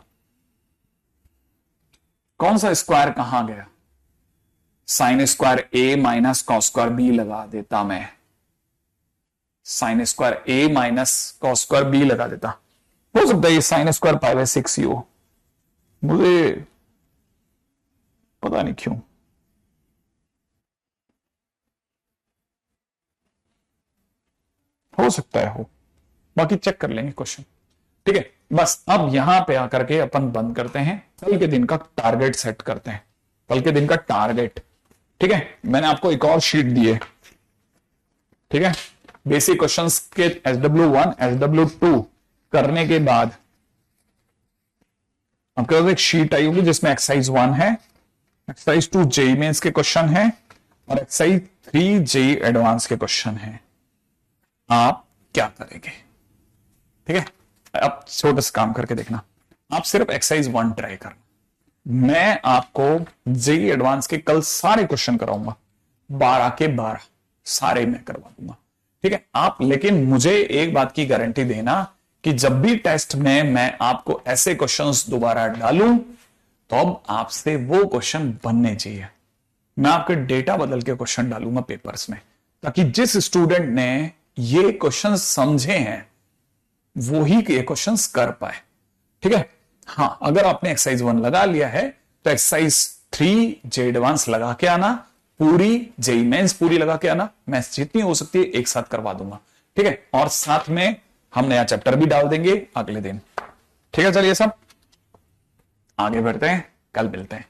कौन सा स्क्वायर कहां गया, साइन स्क्वायर ए माइनस कॉस स्क्वायर बी लगा देता मैं, साइन स्क्वायर ए माइनस कॉस स्क्वायर बी लगा देता, हो सकता है ये साइन स्क्वायर पाई बाई 6 ही हो, मुझे पता नहीं क्यों। हो सकता है हो, बाकी चेक कर लेंगे क्वेश्चन, ठीक है। बस अब यहां पे आकर के अपन बंद करते हैं, कल के दिन का टारगेट सेट करते हैं, कल के दिन का टारगेट, ठीक है। मैंने आपको एक और शीट दी है, ठीक है, बेसिक क्वेश्चंस के SW1 SW2 करने के बाद आपके पास एक शीट आई होगी जिसमें एक्सरसाइज 1 है, एक्सरसाइज 2 जेई मेंस के क्वेश्चन है, और एक्सरसाइज 3 जेई एडवांस के क्वेश्चन है। आप क्या करेंगे, ठीक है, अब छोटा सा काम करके देखना, आप सिर्फ एक्सरसाइज 1 ट्राई करना, मैं आपको जेई एडवांस के कल सारे क्वेश्चन कराऊंगा 12 के 12, सारे मैं करवा दूंगा, ठीक है। आप लेकिन मुझे एक बात की गारंटी देना कि जब भी टेस्ट में मैं आपको ऐसे क्वेश्चंस दोबारा डालूं तो अब आपसे वो क्वेश्चन बनने चाहिए। मैं आपके डेटा बदल के क्वेश्चन डालूंगा पेपर्स में, ताकि जिस स्टूडेंट ने ये क्वेश्चन समझे हैं वो ही ये क्वेश्चन कर पाए, ठीक है। हां, अगर आपने एक्सरसाइज 1 लगा लिया है तो एक्सरसाइज 3 जे एडवांस लगा के आना, पूरी जेई मेंस पूरी लगा के आना, मैं जितनी हो सकती है एक साथ करवा दूंगा, ठीक है। और साथ में हम नया चैप्टर भी डाल देंगे अगले दिन, ठीक है। चलिए सब आगे बढ़ते हैं, कल मिलते हैं।